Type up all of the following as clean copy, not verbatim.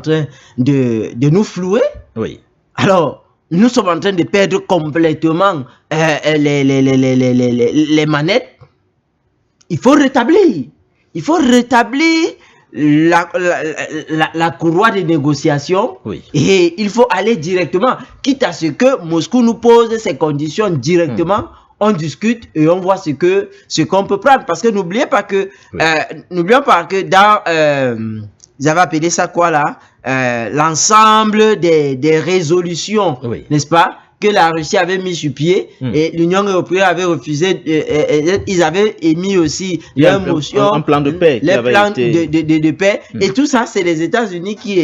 train de nous flouer. Oui. Alors, nous sommes en train de perdre complètement les manettes. Il faut rétablir. Il faut rétablir la courroie de négociation. Oui. Et il faut aller directement, quitte à ce que Moscou nous pose ses conditions directement. On discute et on voit ce qu'on peut prendre. Parce que n'oublions pas que dans, ils avaient appelé ça quoi là, l'ensemble des résolutions, n'est-ce pas, que la Russie avait mis sur pied et l'Union européenne avait refusé. Ils avaient émis aussi leur motion, un plan de paix, de paix. Et tout ça, c'est les États-Unis qui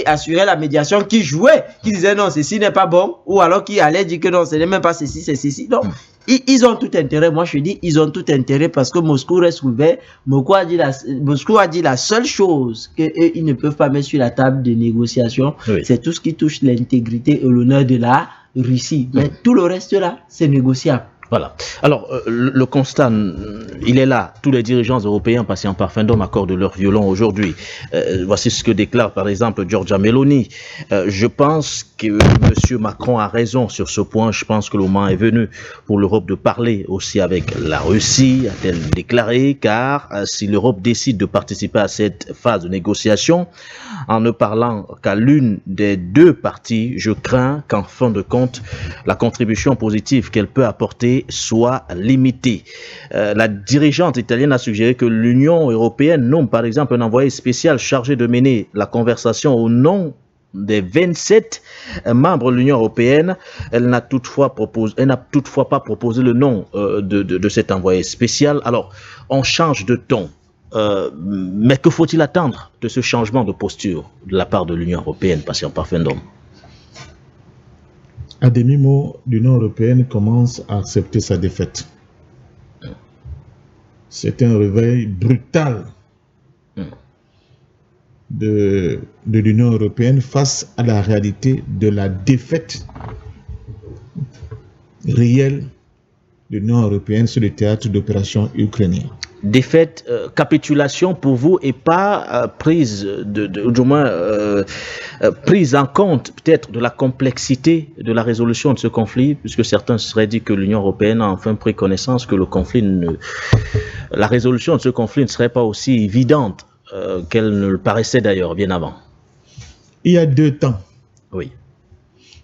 assuraient la médiation, qui jouaient, qui disaient non, ceci n'est pas bon, ou alors qui allaient dire que non, ce n'est même pas ceci, c'est ceci. Donc, ils ont tout intérêt. Moi, je dis, ils ont tout intérêt parce que Moscou reste ouvert. Moscou a dit la seule chose qu'ils ne peuvent pas mettre sur la table de négociation, c'est tout ce qui touche l'intégrité et l'honneur de la Russie. Mais tout le reste là, c'est négociable. Voilà. Alors, le constat, il est là. Tous les dirigeants européens passés en parfum accordent leur violon aujourd'hui. Voici ce que déclare par exemple Giorgia Meloni. Je pense que M. Macron a raison sur ce point. Je pense que le moment est venu pour l'Europe de parler aussi avec la Russie, a-t-elle déclaré, car si l'Europe décide de participer à cette phase de négociation, en ne parlant qu'à l'une des deux parties, je crains qu'en fin de compte, la contribution positive qu'elle peut apporter soit limitée. La dirigeante italienne a suggéré que l'Union européenne nomme par exemple un envoyé spécial chargé de mener la conversation au nom des 27 membres de l'Union européenne. Elle n'a toutefois pas proposé le nom de cet envoyé spécial. Alors, on change de ton. Mais que faut-il attendre de ce changement de posture de la part de l'Union européenne, patient parfum d'homme? À demi-mot, l'Union européenne commence à accepter sa défaite. C'est un réveil brutal de l'Union européenne face à la réalité de la défaite réelle de l'Union européenne sur le théâtre d'opération ukrainien. Défaite, capitulation pour vous et pas prise prise en compte peut-être de la complexité de la résolution de ce conflit, puisque certains seraient dit que l'Union européenne a enfin pris connaissance que la résolution de ce conflit ne serait pas aussi évidente qu'elle ne le paraissait d'ailleurs bien avant. Il y a 2 temps. Oui.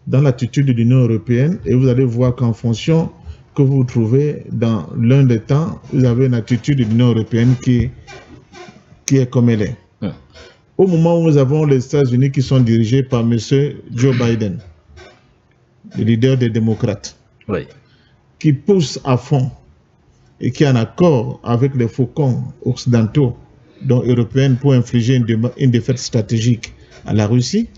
Dans l'attitude de l'Union européenne, et vous allez voir qu'en fonction que vous trouvez dans l'un des temps, vous avez une attitude de l'Union européenne qui est comme elle est. Au moment où nous avons les États-Unis qui sont dirigés par M. Joe Biden, le leader des démocrates, qui pousse à fond et qui est en accord avec les faucons occidentaux, dont européens, pour infliger une défaite stratégique à la Russie,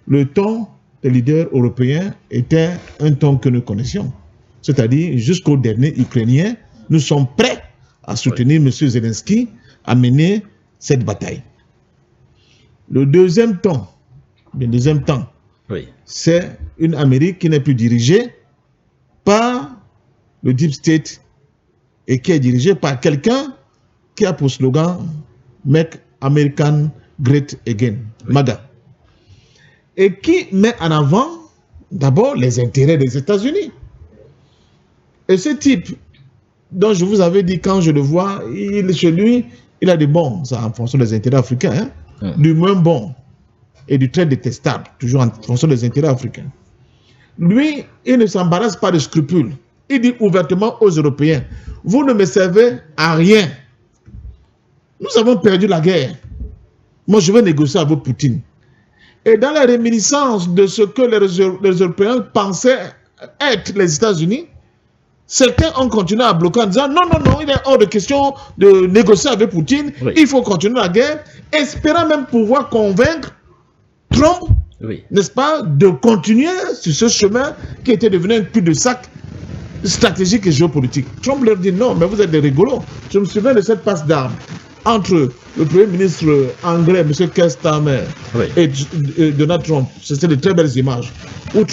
le ton des leaders européens était un ton que nous connaissions. C'est-à-dire, jusqu'au dernier Ukrainien, nous sommes prêts à soutenir M. Zelensky à mener cette bataille. Le deuxième temps, c'est une Amérique qui n'est plus dirigée par le Deep State et qui est dirigée par quelqu'un qui a pour slogan « Make America Great Again », MAGA, et qui met en avant d'abord les intérêts des États-Unis. Et ce type, dont je vous avais dit quand je le vois, chez lui, il a des bons, ça en fonction des intérêts africains, du moins bon et du très détestable, toujours en fonction des intérêts africains. Lui, il ne s'embarrasse pas de scrupules. Il dit ouvertement aux Européens, vous ne me servez à rien. Nous avons perdu la guerre. Moi, je vais négocier avec Poutine. Et dans la réminiscence de ce que les Européens pensaient être les États-Unis, certains ont continué à bloquer en disant non, il est hors de question de négocier avec Poutine, il faut continuer la guerre, espérant même pouvoir convaincre Trump, n'est-ce pas, de continuer sur ce chemin qui était devenu un cul-de-sac stratégique et géopolitique. Trump leur dit non, mais vous êtes des rigolos. Je me souviens de cette passe d'armes entre le Premier ministre anglais, M. Keir Starmer, et Donald Trump. C'était de très belles images. Où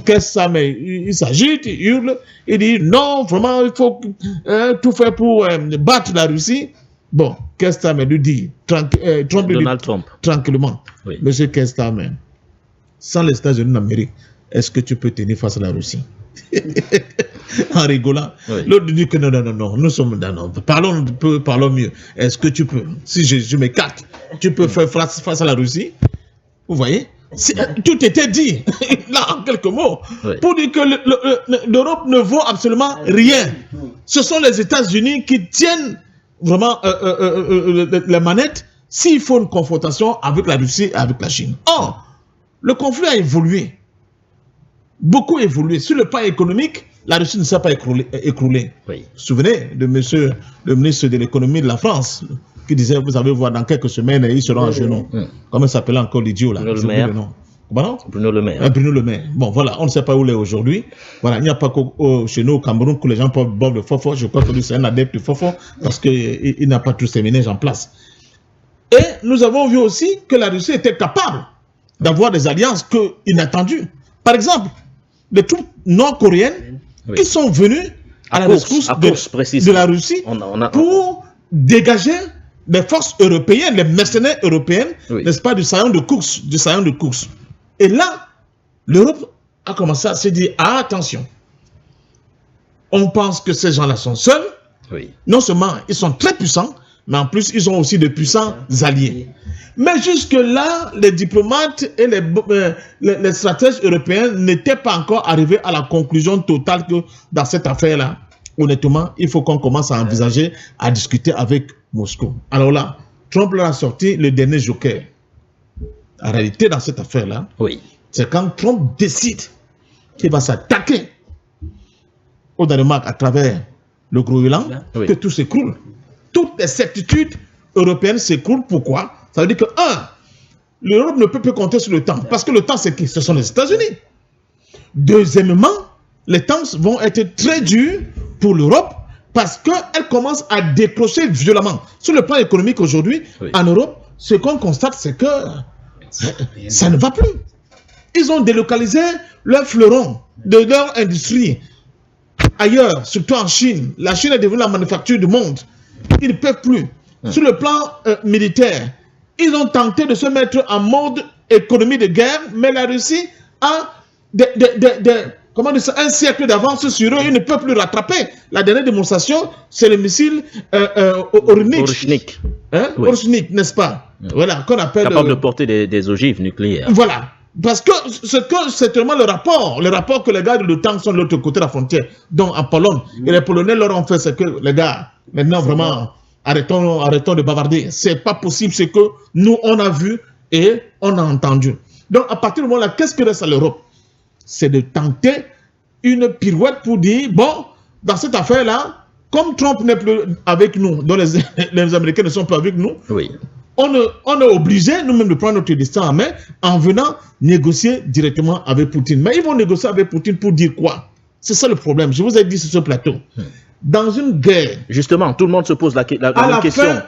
Keir Starmer, il s'agite, il hurle, il dit non, vraiment, il faut tout faire pour battre la Russie. Bon, Keir Starmer lui dit, Donald Trump. Tranquillement, Oui. Monsieur Keir Starmer, sans les États-Unis d'Amérique, est-ce que tu peux tenir face à la Russie? En rigolant. Oui. L'autre dit que non, nous sommes non, parlons mieux. Est-ce que tu peux, si je m'écarte, tu peux faire face à la Russie? Vous voyez? Tout était dit, là, en quelques mots, Oui. pour dire que l'Europe ne vaut absolument rien. Ce sont les États-Unis qui tiennent vraiment la manette s'il faut une confrontation avec la Russie et avec la Chine. Or, le conflit a évolué. Beaucoup évolué. Sur le plan économique, la Russie ne s'est pas écroulée. Oui. Vous vous souvenez de monsieur le ministre de l'économie de la France qui disait, vous allez voir, dans quelques semaines, ils seront à genoux. Comment s'appelait encore l'idiot là? Bruno Le Maire. Comment? Bruno Le Maire. Bruno Le Maire. Bon, voilà, on ne sait pas où il est aujourd'hui. Voilà, il n'y a pas que chez nous au Cameroun que les gens peuvent boire le fofo. Je crois que lui, c'est un adepte du fofo parce qu'il n'a pas tous ses ménages en place. Et nous avons vu aussi que la Russie était capable d'avoir des alliances inattendues. Par exemple, les troupes nord-coréennes qui sont venues à la rescousse de la Russie pour dégager les forces européennes, les mercenaires européennes, n'est-ce pas, du saillon de Kursk. Et là, l'Europe a commencé à se dire, attention, on pense que ces gens-là sont seuls. Non seulement ils sont très puissants, mais en plus ils ont aussi de puissants alliés. Mais jusque-là, les diplomates et les stratèges européens n'étaient pas encore arrivés à la conclusion totale que dans cette affaire-là, honnêtement, il faut qu'on commence à envisager, à discuter avec Moscou. Alors là, Trump leur a sorti le dernier joker. En réalité, dans cette affaire-là, c'est quand Trump décide qu'il va s'attaquer au Danemark à travers le Groenland, que tout s'écroule. Toutes les certitudes européennes s'écroulent. Pourquoi? Ça veut dire que, l'Europe ne peut plus compter sur le temps. Parce que le temps, c'est qui? Ce sont les États-Unis. Deuxièmement, les temps vont être très durs pour l'Europe parce qu'elle commence à décrocher violemment. Sur le plan économique aujourd'hui, en Europe, ce qu'on constate, c'est que ça ne va plus. Ils ont délocalisé leurs fleurons de leur industrie ailleurs, surtout en Chine. La Chine est devenue la manufacture du monde. Ils ne peuvent plus. Sur le plan militaire, ils ont tenté de se mettre en mode économie de guerre, mais la Russie a comment dire ça, un siècle d'avance sur eux, ils ne peuvent plus rattraper. La dernière démonstration, c'est le missile Orishnik. Orishnik, n'est-ce pas? Voilà, qu'on appelle... Capable de porter des ogives nucléaires. Voilà. Parce que c'est tellement le rapport que les gars de l'OTAN sont de l'autre côté de la frontière, donc en Pologne. Et les Polonais leur ont fait ce que les gars, maintenant vraiment, arrêtons de bavarder. C'est pas possible ce que nous on a vu et on a entendu. Donc à partir du moment là, qu'est-ce que reste à l'Europe? C'est de tenter une pirouette pour dire, bon, dans cette affaire-là, comme Trump n'est plus avec nous, dont les Américains ne sont pas avec nous, on est obligé nous-mêmes de prendre notre destin en main en venant négocier directement avec Poutine. Mais ils vont négocier avec Poutine pour dire quoi? C'est ça le problème. Je vous ai dit sur ce plateau. Dans une guerre... Justement, tout le monde se pose la même question.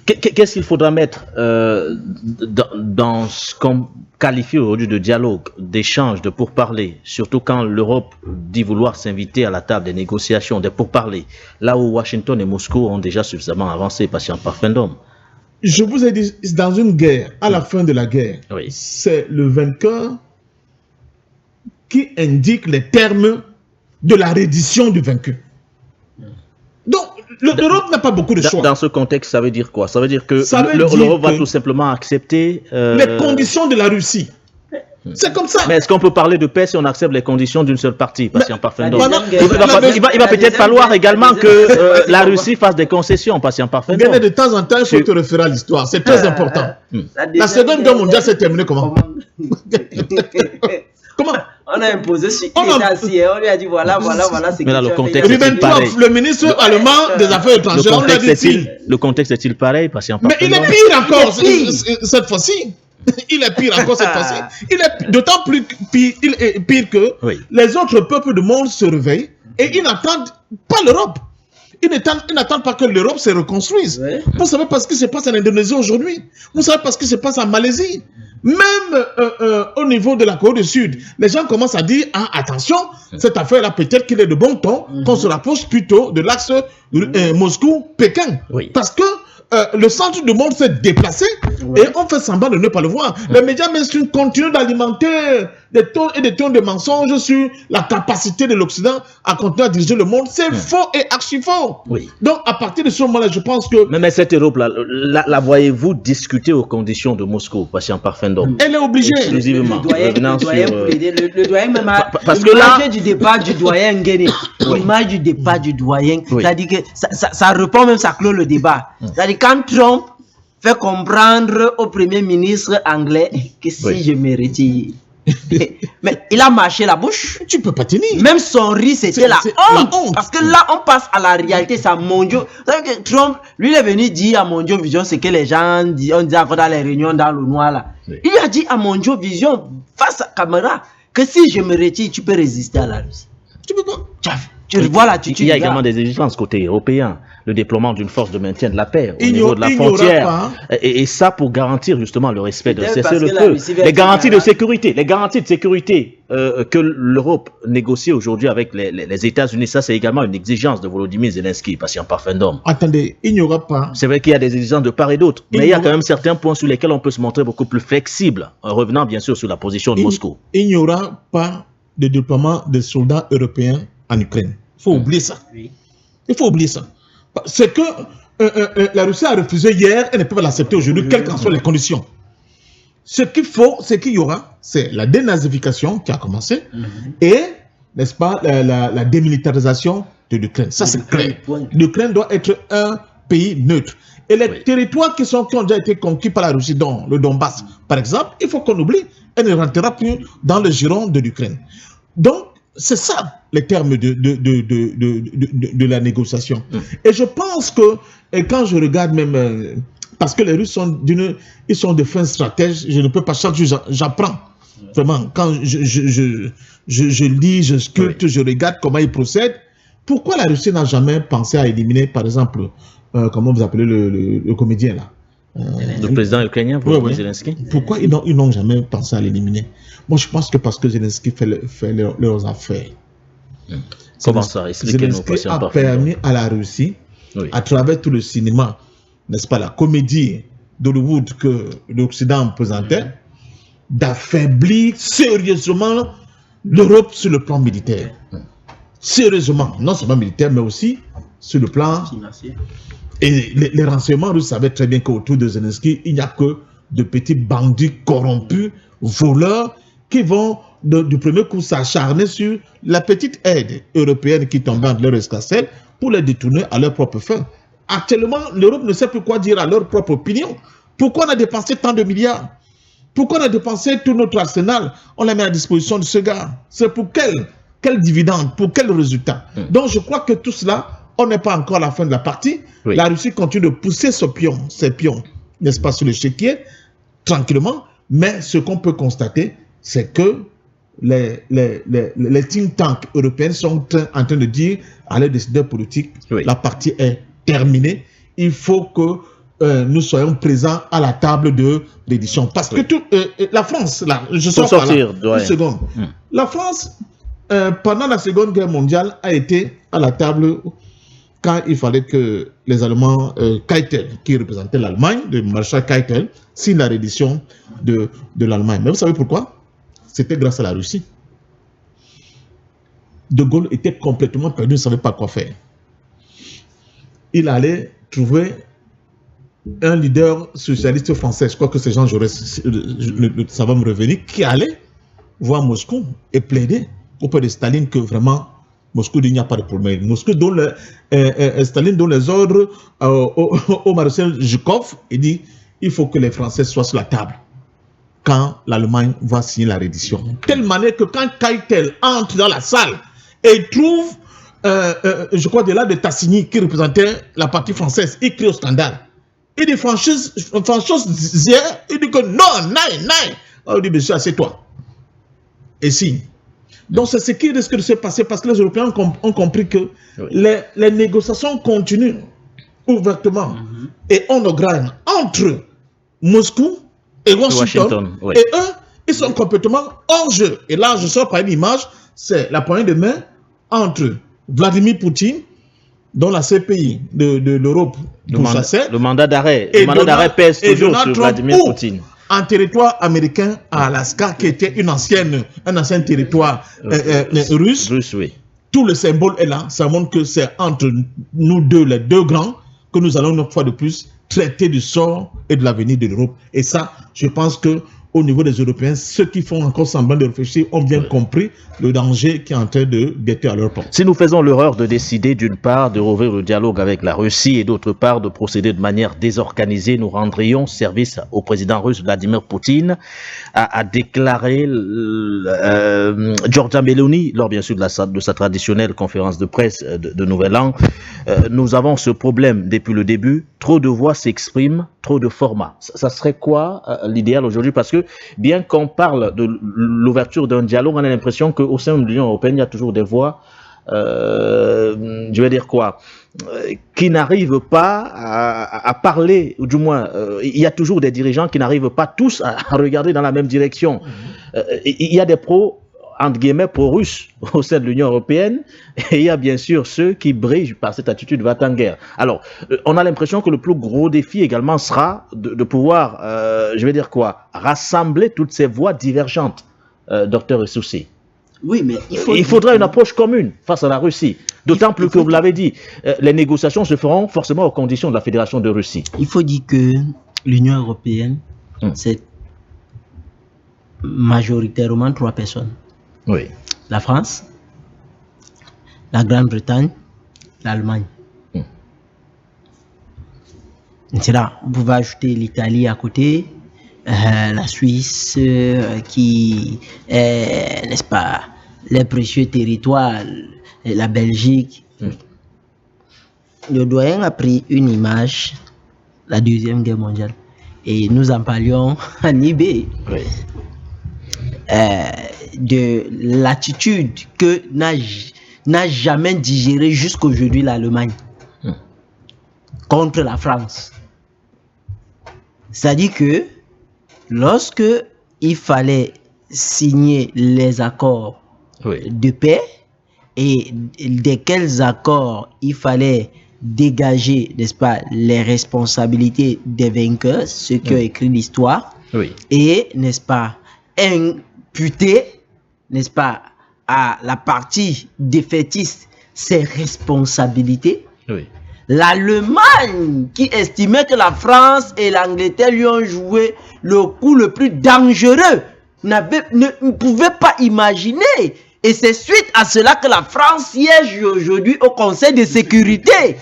Qu'est-ce qu'il faudra mettre dans ce qu'on qualifie aujourd'hui de dialogue, d'échange, de pourparlers, surtout quand l'Europe dit vouloir s'inviter à la table des négociations, des pourparlers, là où Washington et Moscou ont déjà suffisamment avancé, patient parfendum. Je vous ai dit, dans une guerre, à la fin de la guerre, c'est le vainqueur qui indique les termes de la reddition du vaincu. Donc, l'Europe n'a pas beaucoup de choix. Dans ce contexte, ça veut dire quoi? Ça veut dire que l'Europe va tout simplement accepter... les conditions de la Russie. C'est comme ça. Mais est-ce qu'on peut parler de paix si on accepte les conditions d'une seule partie, patient parfendum? Il va peut-être falloir également que la Russie fasse des concessions, patient parfendum. Bien de temps en temps, il faut te référer à l'histoire. C'est très important. La Seconde Guerre mondiale s'est terminée comment? Comment? On a imposé sur lui, on lui a dit voilà, c'est mais là, le contexte est pareil. Le ministre allemand des Affaires étrangères, on a dit le contexte est-il pareil, patient parfendum? Mais il est pire encore cette fois-ci. Il est pire encore cette fois-ci. Il est d'autant plus pire que les autres peuples du monde se réveillent et ils n'attendent pas l'Europe. Ils n'attendent pas que l'Europe se reconstruise. Vous savez pas ce qui se passe en Indonésie aujourd'hui. Vous savez pas ce qui se passe en Malaisie. Même au niveau de la Corée du Sud, les gens commencent à dire, attention, cette affaire-là, peut-être qu'il est de bon ton qu'on se rapproche plutôt de l'axe Moscou-Pékin. Parce que le centre du monde s'est déplacé et on fait semblant de ne pas le voir. Les médias mainstream continuent d'alimenter des tonnes de mensonges sur la capacité de l'Occident à continuer à diriger le monde. C'est faux et archi faux. Oui. Donc, à partir de ce moment-là, je pense que... Mais cette Europe-là, la voyez-vous discuter aux conditions de Moscou, patient Parfendom? Elle est obligée. Exclusivement. Le doyen même a parce que là... l'image du départ du doyen Nguéné. L'image du départ du doyen. Oui. C'est-à-dire que ça répond même, ça clôt le débat. C'est-à-dire quand Trump fait comprendre au premier ministre anglais que si je me retire... Mais il a marché la bouche. Tu peux pas tenir. Même son riz, c'était la honte. Parce que là, on passe à la réalité. C'est à Mondio. Que Trump, lui, il est venu dire à Mondio Vision ce que les gens disent, on dit encore dans les réunions dans le noir là. Oui. Il a dit à Mondio Vision, face à caméra, que si je me retire, tu peux résister à la Russie. Tu peux pas. Voilà, il y a également des exigences côté européen, le déploiement d'une force de maintien de la paix au niveau de la frontière, et ça pour garantir justement le respect de cessez-le-feu, les garanties de sécurité, que l'Europe négocie aujourd'hui avec les États-Unis, ça c'est également une exigence de Volodymyr Zelensky, patient Parfendom. Attendez, il n'y aura pas. C'est vrai qu'il y a des exigences de part et d'autre, mais il y a quand même certains points sur lesquels on peut se montrer beaucoup plus flexible, en revenant bien sûr sur la position de Moscou. Il n'y aura pas de déploiement de soldats européens en Ukraine. Il faut oublier ça. Oui. Il faut oublier ça. C'est que la Russie a refusé hier, elle ne peut pas l'accepter aujourd'hui, quelles qu'en soient les conditions. Ce qu'il faut, c'est qu'il y aura, c'est la dénazification qui a commencé et, n'est-ce pas, la démilitarisation de l'Ukraine. Ça, c'est clair. L'Ukraine doit être un pays neutre. Et les territoires qui ont déjà été conquis par la Russie, dont le Donbass, par exemple, il faut qu'on oublie, elle ne rentrera plus dans le giron de l'Ukraine. Donc, c'est ça les termes de la négociation. Et je pense que, et quand je regarde même, parce que les Russes ils sont de fins stratèges, je ne peux pas, chaque jour j'apprends. Vraiment, quand je lis, je sculpte, je regarde comment ils procèdent. Pourquoi la Russie n'a jamais pensé à éliminer, par exemple, comment vous appelez le comédien là, le président ukrainien, Zelensky? Pourquoi ils n'ont jamais pensé à l'éliminer? Moi, je pense que parce que Zelensky fait leurs affaires. Comment ça? Zelensky a permis à la Russie, à travers tout le cinéma, n'est-ce pas, la comédie d'Hollywood que l'Occident présentait, d'affaiblir sérieusement l'Europe sur le plan militaire. Sérieusement, non seulement militaire, mais aussi sur le plan financier. Et les renseignements russes savaient très bien qu'autour de Zelensky, il n'y a que de petits bandits corrompus, voleurs, qui vont du premier coup s'acharner sur la petite aide européenne qui tombe dans leur escarcelle pour les détourner à leur propre fin. Actuellement, l'Europe ne sait plus quoi dire à leur propre opinion. Pourquoi on a dépensé tant de milliards? Pourquoi on a dépensé tout notre arsenal? On l'a mis à disposition de ce gars. C'est pour quel dividende? Pour quel résultat? Donc je crois que tout cela, on n'est pas encore à la fin de la partie. La Russie continue de pousser ses pions, n'est-ce pas, sur l'échiquier, tranquillement. Mais ce qu'on peut constater, c'est que les think tanks européens sont en train de dire à leurs décideurs politiques, la partie est terminée. Il faut que nous soyons présents à la table de l'édition. Parce que la France, là, je sors par là, une seconde. La France, pendant la Seconde Guerre mondiale, a été à la table quand il fallait que les Allemands, Keitel, qui représentait l'Allemagne, le maréchal Keitel, signe la reddition de l'Allemagne. Mais vous savez pourquoi? C'était grâce à la Russie. De Gaulle était complètement perdu, il ne savait pas quoi faire. Il allait trouver un leader socialiste français, je crois que c'est Jean Jaurès, ça va me revenir, qui allait voir Moscou et plaider auprès de Staline que vraiment Moscou dit il n'y a pas de problème. Moscou donne Staline donne les ordres au maréchal Zhukov et dit il faut que les Français soient sur la table quand l'Allemagne va signer la reddition. De telle manière que quand Keitel entre dans la salle et trouve, je crois, de là de Tassigny qui représentait la partie française, il crie au scandale. Il dit franchise, il dit que non, non. On dit monsieur, assieds-toi. Et signe. Donc c'est ce qui risque de se passer parce que les Européens ont compris que les négociations continuent ouvertement et honorablement entre Moscou et Washington. Et eux, ils sont complètement hors jeu. Et là, je sors par une image, c'est la poignée de main entre Vladimir Poutine, dont la CPI de l'Europe pourchassait. Le mandat d'arrêt. Et Le mandat d'arrêt pèse toujours Donald sur Trump, Vladimir où, Poutine. en territoire américain, à Alaska, qui était un ancien territoire russe, Oui. tout le symbole est là. Ça montre que c'est entre nous deux, les deux grands, que nous allons une fois de plus traiter du sort et de l'avenir de l'Europe. Et ça, je pense que au niveau des Européens, ceux qui font encore semblant de réfléchir ont bien compris le danger qui est en train de guetter à leur porte. Si nous faisons l'erreur de décider d'une part de rouvrir le dialogue avec la Russie et d'autre part de procéder de manière désorganisée, nous rendrions service au président russe Vladimir Poutine, a déclaré Giorgia Meloni lors bien sûr de sa traditionnelle conférence de presse de Nouvel An. Nous avons ce problème depuis le début, trop de voix s'expriment, trop de formats. Ça serait quoi l'idéal aujourd'hui? Parce que bien qu'on parle de l'ouverture d'un dialogue, on a l'impression qu'au sein de l'Union européenne, il y a toujours des voix, je vais dire quoi, qui n'arrivent pas à parler, ou du moins, il y a toujours des dirigeants qui n'arrivent pas tous à regarder dans la même direction. Il y a des pros, entre guillemets, pro-russes au sein de l'Union européenne, et il y a bien sûr ceux qui brillent par cette attitude va-t-en-guerre. Alors, on a l'impression que le plus gros défi également sera de pouvoir, je vais dire quoi, rassembler toutes ces voix divergentes, docteur Essoussi. Oui, mais il faudra une approche commune face à la Russie. D'autant plus que vous l'avez dit, les négociations se feront forcément aux conditions de la Fédération de Russie. Il faut dire que l'Union européenne, c'est majoritairement 3 personnes. Oui. La France, la Grande-Bretagne, l'Allemagne. C'est là, vous pouvez ajouter l'Italie à côté, la Suisse qui est, n'est-ce pas, les précieux territoires, la Belgique. Le doyen a pris une image, la Deuxième Guerre mondiale, et nous en parlions en eBay. Oui. De l'attitude que n'a jamais digéré jusqu'aujourd'hui l'Allemagne contre la France. C'est-à-dire que lorsque il fallait signer les accords de paix et desquels accords il fallait dégager, n'est-ce pas, les responsabilités des vainqueurs, ceux qui ont écrit l'histoire, et, n'est-ce pas, imputer, n'est-ce pas, à la partie défaitiste ses responsabilités. L'Allemagne, qui estimait que la France et l'Angleterre lui ont joué le coup le plus dangereux, ne pouvait pas imaginer. Et c'est suite à cela que la France siège aujourd'hui au Conseil de sécurité.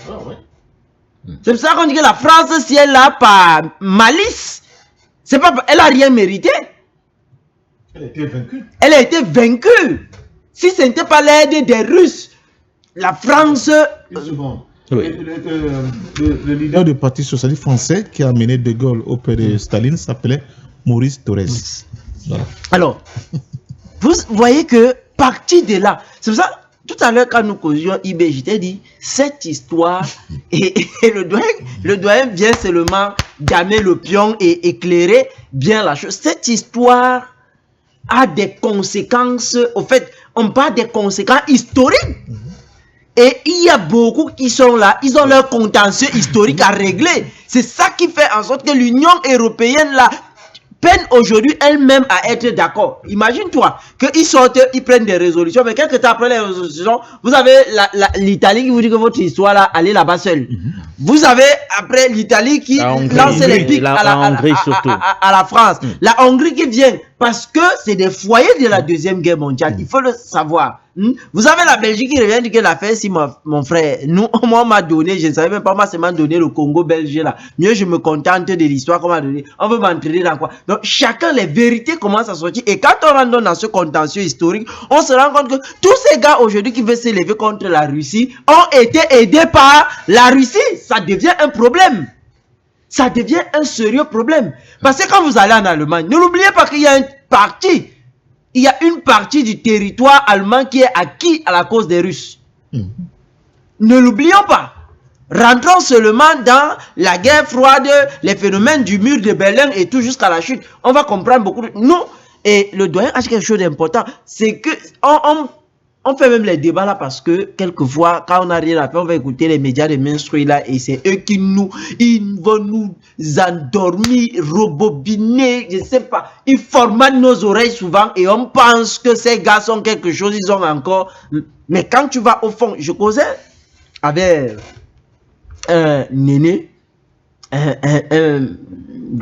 C'est pour ça qu'on dit que la France siège là par malice. C'est pas, elle n'a rien mérité. Elle a été vaincue. Elle a été vaincue. Si ce n'était pas l'aide des Russes, la France... Une seconde. Le leader du Parti socialiste français qui a mené De Gaulle auprès de Staline s'appelait Maurice Thorez. Voilà. Alors, vous voyez que parti de là, c'est pour ça, tout à l'heure quand nous causions IB, j'étais dit, cette histoire, et le doyen vient seulement damer le pion et éclairer bien la chose. Cette histoire a des conséquences, au fait, on parle des conséquences historiques. Et il y a beaucoup qui sont là, ils ont leur contentieux historique à régler. C'est ça qui fait en sorte que l'Union européenne là peine aujourd'hui elle-même à être d'accord. Imagine-toi qu'ils sortent, ils prennent des résolutions, mais quelques temps après les résolutions, vous avez l'Italie qui vous dit que votre histoire là, allez là-bas seule. Vous avez après l'Italie qui lance les pics à la France. La Hongrie qui vient parce que c'est des foyers de la Deuxième Guerre mondiale. Il faut le savoir. Vous avez la Belgique qui revient dire que l'affaire, si mon frère, moi on m'a donné, je ne savais même pas, moi c'est m'a donné le Congo belge là. Mieux je me contente de l'histoire qu'on m'a donné. On veut m'entraîner dans quoi? Donc chacun, les vérités commencent à sortir. Et quand on rentre dans ce contentieux historique, on se rend compte que tous ces gars aujourd'hui qui veulent s'élever contre la Russie ont été aidés par la Russie. Ça devient un problème. Ça devient un sérieux problème. Parce que quand vous allez en Allemagne, ne l'oubliez pas qu'il y a une partie. Il y a une partie du territoire allemand qui est acquis à la cause des Russes. Ne l'oublions pas. Rentrons seulement dans la guerre froide, les phénomènes du mur de Berlin et tout jusqu'à la chute. On va comprendre beaucoup. Nous, et le doyen a quelque chose d'important, c'est que On fait même les débats là parce que quelquefois, quand on n'a rien à faire, on va écouter les médias de mainstream là et c'est eux qui ils vont nous endormir, robobiner, je sais pas. Ils formatent nos oreilles souvent et on pense que ces gars sont quelque chose, ils ont encore. Mais quand tu vas au fond, je causais avec un aîné, un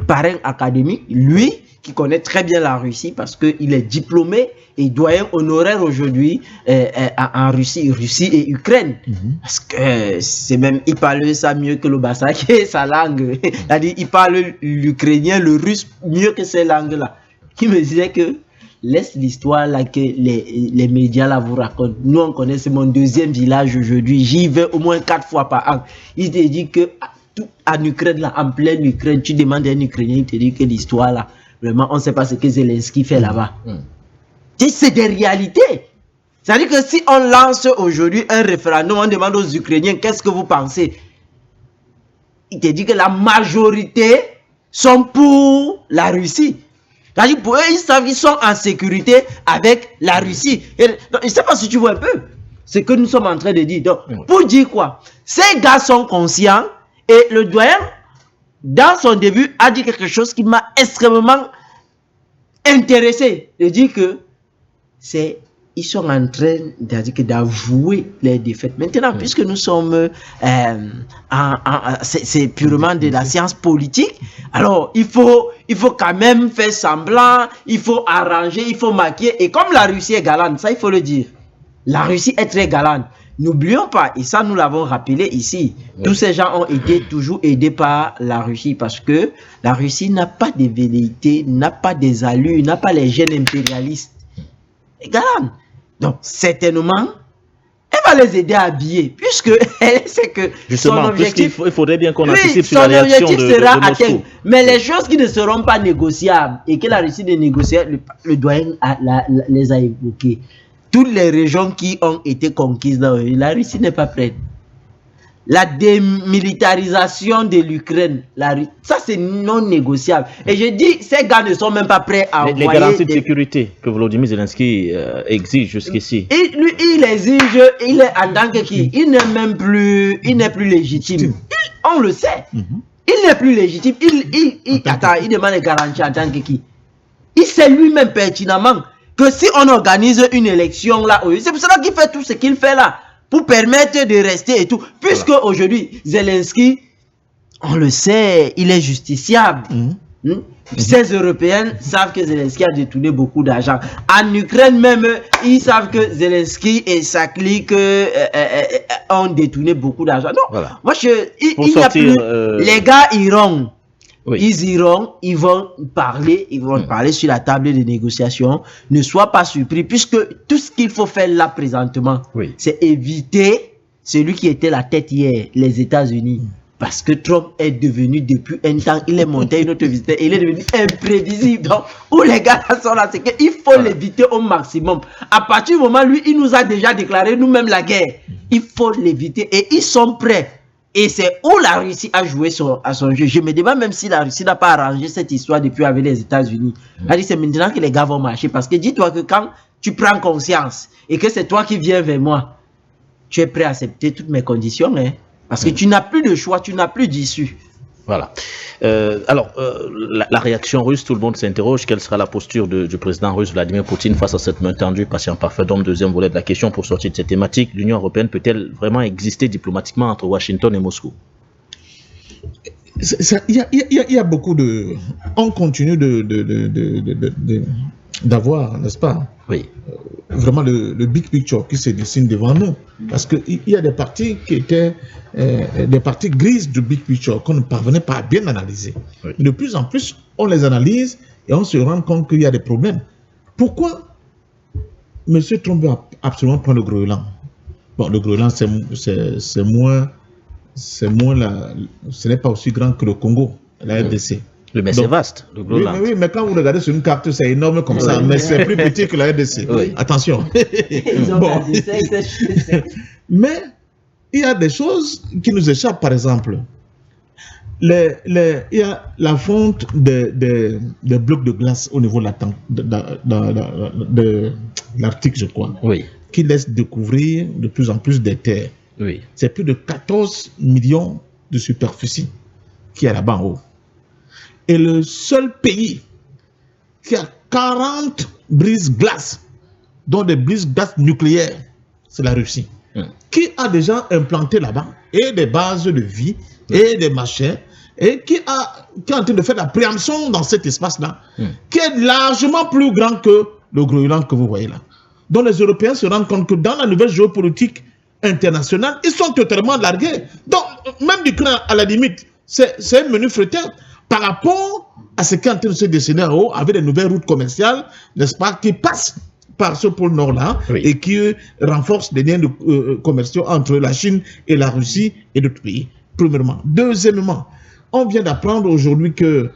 parrain académique, lui, qui connaît très bien la Russie parce qu'il est diplômé et doyen honoraire aujourd'hui en Russie et Ukraine. Parce que c'est même, il parle ça mieux que le Bassa, qui est sa langue. C'est-à-dire, il parle l'ukrainien, le russe mieux que ces langues-là. Il me disait que laisse l'histoire là que les médias là vous racontent. Nous, on connaît, c'est mon deuxième village aujourd'hui. J'y vais au moins 4 fois par an. Il te dit que en Ukraine, là, en pleine Ukraine, tu demandes à un Ukrainien, il te dit que l'histoire là, vraiment, on ne sait pas ce que Zelensky fait là-bas. C'est des réalités. C'est-à-dire que si on lance aujourd'hui un référendum, on demande aux Ukrainiens, qu'est-ce que vous pensez? Il te dit que la majorité sont pour la Russie. C'est-à-dire pour eux, ils savent qu'ils sont en sécurité avec la Russie. Et, donc, je ne sais pas si tu vois un peu ce que nous sommes en train de dire. Donc, pour dire quoi? Ces gars sont conscients et le doyen, dans son début, a dit quelque chose qui m'a extrêmement intéressé. Il dit que ils sont en train d'avouer les défaites. Maintenant, puisque nous sommes, c'est purement de la science politique, alors il faut quand même faire semblant, il faut arranger, il faut maquiller. Et comme la Russie est galante, ça il faut le dire, la Russie est très galante. N'oublions pas, et ça nous l'avons rappelé ici, tous ces gens ont été toujours aidés par la Russie parce que la Russie n'a pas de velléité, n'a pas des allures, n'a pas les gènes impérialistes. Elle est galante. Donc, certainement, elle va les aider à habiller, puisque elle sait que justement, son objectif, il faudrait bien qu'on oui, anticipe sur la réaction sera de Moscou. atteint. Mais les choses qui ne seront pas négociables et que la Russie ne négociera, le doyen les a évoquées. Toutes les régions qui ont été conquises, la Russie n'est pas prête. La démilitarisation de l'Ukraine, ça c'est non négociable. Et je dis, ces gars ne sont même pas prêts à envoyer... Les garanties de sécurité que Volodymyr Zelensky exige jusqu'ici. Il exige, il est en tant que qui? Il n'est même plus, il n'est plus légitime. On le sait. Il n'est plus légitime. Attends, il demande des garanties en tant que qui? Il sait lui-même pertinemment que si on organise une élection là, c'est pour cela qu'il fait tout ce qu'il fait là, pour permettre de rester et tout. Puisque aujourd'hui, Zelensky, on le sait, il est justiciable. Ces Européens savent que Zelensky a détourné beaucoup d'argent. En Ukraine même, ils savent que Zelensky et sa clique ont détourné beaucoup d'argent. Non, voilà. Moi, il n'y a plus... Les gars iront. Oui. Ils iront, ils vont parler sur la table de négociation. Ne sois pas surpris, puisque tout ce qu'il faut faire là présentement, c'est éviter celui qui était la tête hier, les États-Unis. Parce que Trump est devenu, depuis un temps, il est monté à une autre visite, il est devenu imprévisible. Donc, où les gars sont là, c'est qu'il faut l'éviter au maximum. À partir du moment, lui, il nous a déjà déclaré nous-mêmes la guerre. Il faut l'éviter et ils sont prêts. Et c'est où la Russie a joué à son jeu. Je me demande même si la Russie n'a pas arrangé cette histoire depuis avec les États-Unis. C'est maintenant que les gars vont marcher. Parce que dis-toi que quand tu prends conscience et que c'est toi qui viens vers moi, tu es prêt à accepter toutes mes conditions. Parce que tu n'as plus de choix, tu n'as plus d'issue. Voilà. La réaction russe, tout le monde s'interroge. Quelle sera la posture du président russe Vladimir Poutine face à cette main tendue, patient parfait d'homme? Deuxième volet de la question pour sortir de cette thématique. L'Union européenne peut-elle vraiment exister diplomatiquement entre Washington et Moscou? Il y a beaucoup de... On continue d'avoir, n'est-ce pas? Oui. Vraiment le big picture qui se dessine devant nous. Parce qu'il y a des parties qui étaient des parties grises du big picture qu'on ne parvenait pas à bien analyser. Oui. De plus en plus, on les analyse et on se rend compte qu'il y a des problèmes. Pourquoi M. Trump veut absolument prendre le Groenland? Bon, le Groenland, c'est moins ce n'est pas aussi grand que le Congo, la RDC. Mais c'est vaste, le Groenland. Oui, mais quand vous regardez sur une carte, c'est énorme comme ça, mais c'est plus petit que la RDC. Oui. Attention. Bon. Mais il y a des choses qui nous échappent, par exemple. il y a la fonte des blocs de glace au niveau de l'Arctique, je crois, Oui. qui laisse découvrir de plus en plus des terres. Oui. C'est plus de 14 millions de superficie qui est là-bas en haut. Et le seul pays qui a 40 brises-glaces, dont des brises-glaces nucléaires, c'est la Russie, qui a déjà implanté là-bas et des bases de vie et des machins, et qui est en train de faire la préemption dans cet espace-là, qui est largement plus grand que le Groenland que vous voyez là. Donc les Européens se rendent compte que dans la nouvelle géopolitique internationale, ils sont totalement largués. Donc même l'Ukraine, à la limite, c'est un menu fretin par rapport à ce qui est en train de se dessiner en haut, avec des nouvelles routes commerciales, n'est-ce pas, qui passent par ce pôle Nord-là, et qui renforcent les liens commerciaux entre la Chine et la Russie et d'autres pays, premièrement. Deuxièmement, on vient d'apprendre aujourd'hui que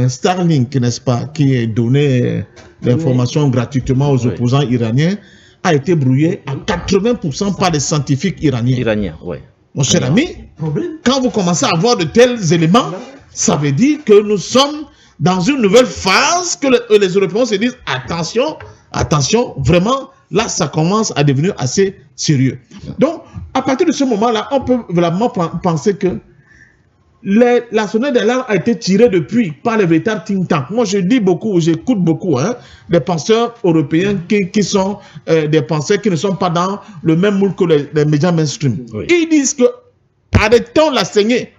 Starlink, n'est-ce pas, qui est donné l'information gratuitement aux opposants iraniens, a été brouillé à 80% par les scientifiques iraniens. Mon cher ami, quand vous commencez à avoir de tels éléments, ça veut dire que nous sommes dans une nouvelle phase que les Européens se disent attention, attention, vraiment, là, ça commence à devenir assez sérieux. Donc, à partir de ce moment-là, on peut vraiment penser que la sonnette d'alarme a été tirée depuis par les véritables think tanks. Moi, je dis beaucoup, j'écoute beaucoup, des penseurs européens qui sont des penseurs qui ne sont pas dans le même moule que les médias mainstream. Ils disent que arrêtons la saignée.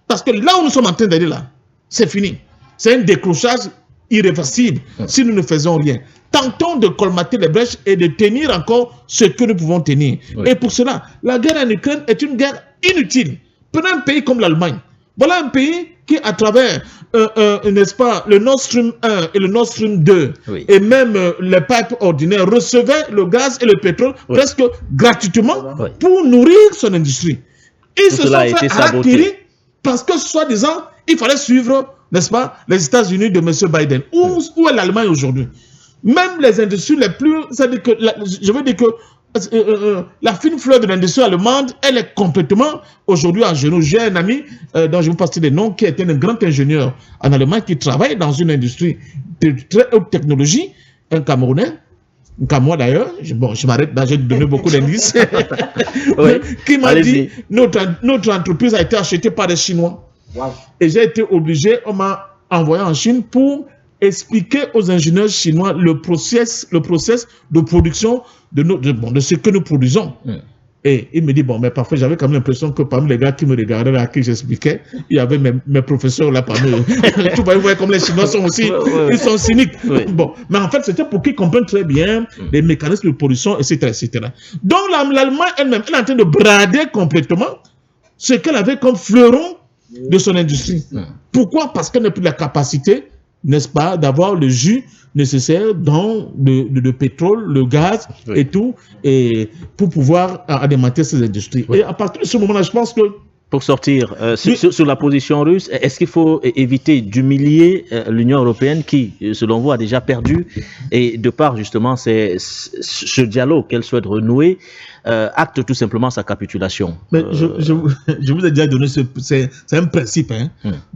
Parce que là où nous sommes en train d'aller là, c'est fini. C'est un décrochage irréversible si nous ne faisons rien. Tentons de colmater les brèches et de tenir encore ce que nous pouvons tenir. Et pour cela, la guerre en Ukraine est une guerre inutile. Prenez un pays comme l'Allemagne. Voilà un pays qui, à travers, n'est-ce pas, le Nord Stream 1 et le Nord Stream 2, et même les pipes ordinaires, recevait le gaz et le pétrole presque gratuitement pour nourrir son industrie. Ils se sont fait harakiri parce que, soi-disant, il fallait suivre, n'est-ce pas, les États-Unis de M. Biden. Où est l'Allemagne aujourd'hui? Même les industries les plus... C'est-à-dire que, je veux dire que la fine fleur de l'industrie allemande, elle est complètement aujourd'hui à genoux. J'ai un ami dont je vous passe des noms qui était un grand ingénieur en Allemagne qui travaille dans une industrie de très haute technologie, un Camerounais, comme moi d'ailleurs, je m'arrête là, j'ai donné beaucoup d'indices, qui m'a dit notre entreprise a été achetée par les Chinois. Et j'ai été obligé, on m'a envoyé en Chine pour expliquer aux ingénieurs chinois le process de production de ce que nous produisons. Et il me dit, bon, mais parfois j'avais quand même l'impression que parmi les gars qui me regardaient, à qui j'expliquais, il y avait mes professeurs là parmi eux. Tu vois, vous voyez comme les Chinois sont aussi, ils sont cyniques. Bon, mais en fait, c'était pour qu'ils comprennent très bien les mécanismes de production, etc., etc. Donc l'Allemagne elle-même, elle est en train de brader complètement ce qu'elle avait comme fleuron de son industrie. Pourquoi? Parce qu'elle n'a plus la capacité, n'est-ce pas, d'avoir le jus nécessaire dans le pétrole, le gaz et tout, et pour pouvoir alimenter ces industries. Et à partir de ce moment-là, je pense que... Pour sortir sur la position russe, est-ce qu'il faut éviter d'humilier l'Union européenne qui, selon vous, a déjà perdu, et de par justement ce dialogue qu'elle souhaite renouer, acte tout simplement sa capitulation? Mais je vous ai déjà donné, c'est un principe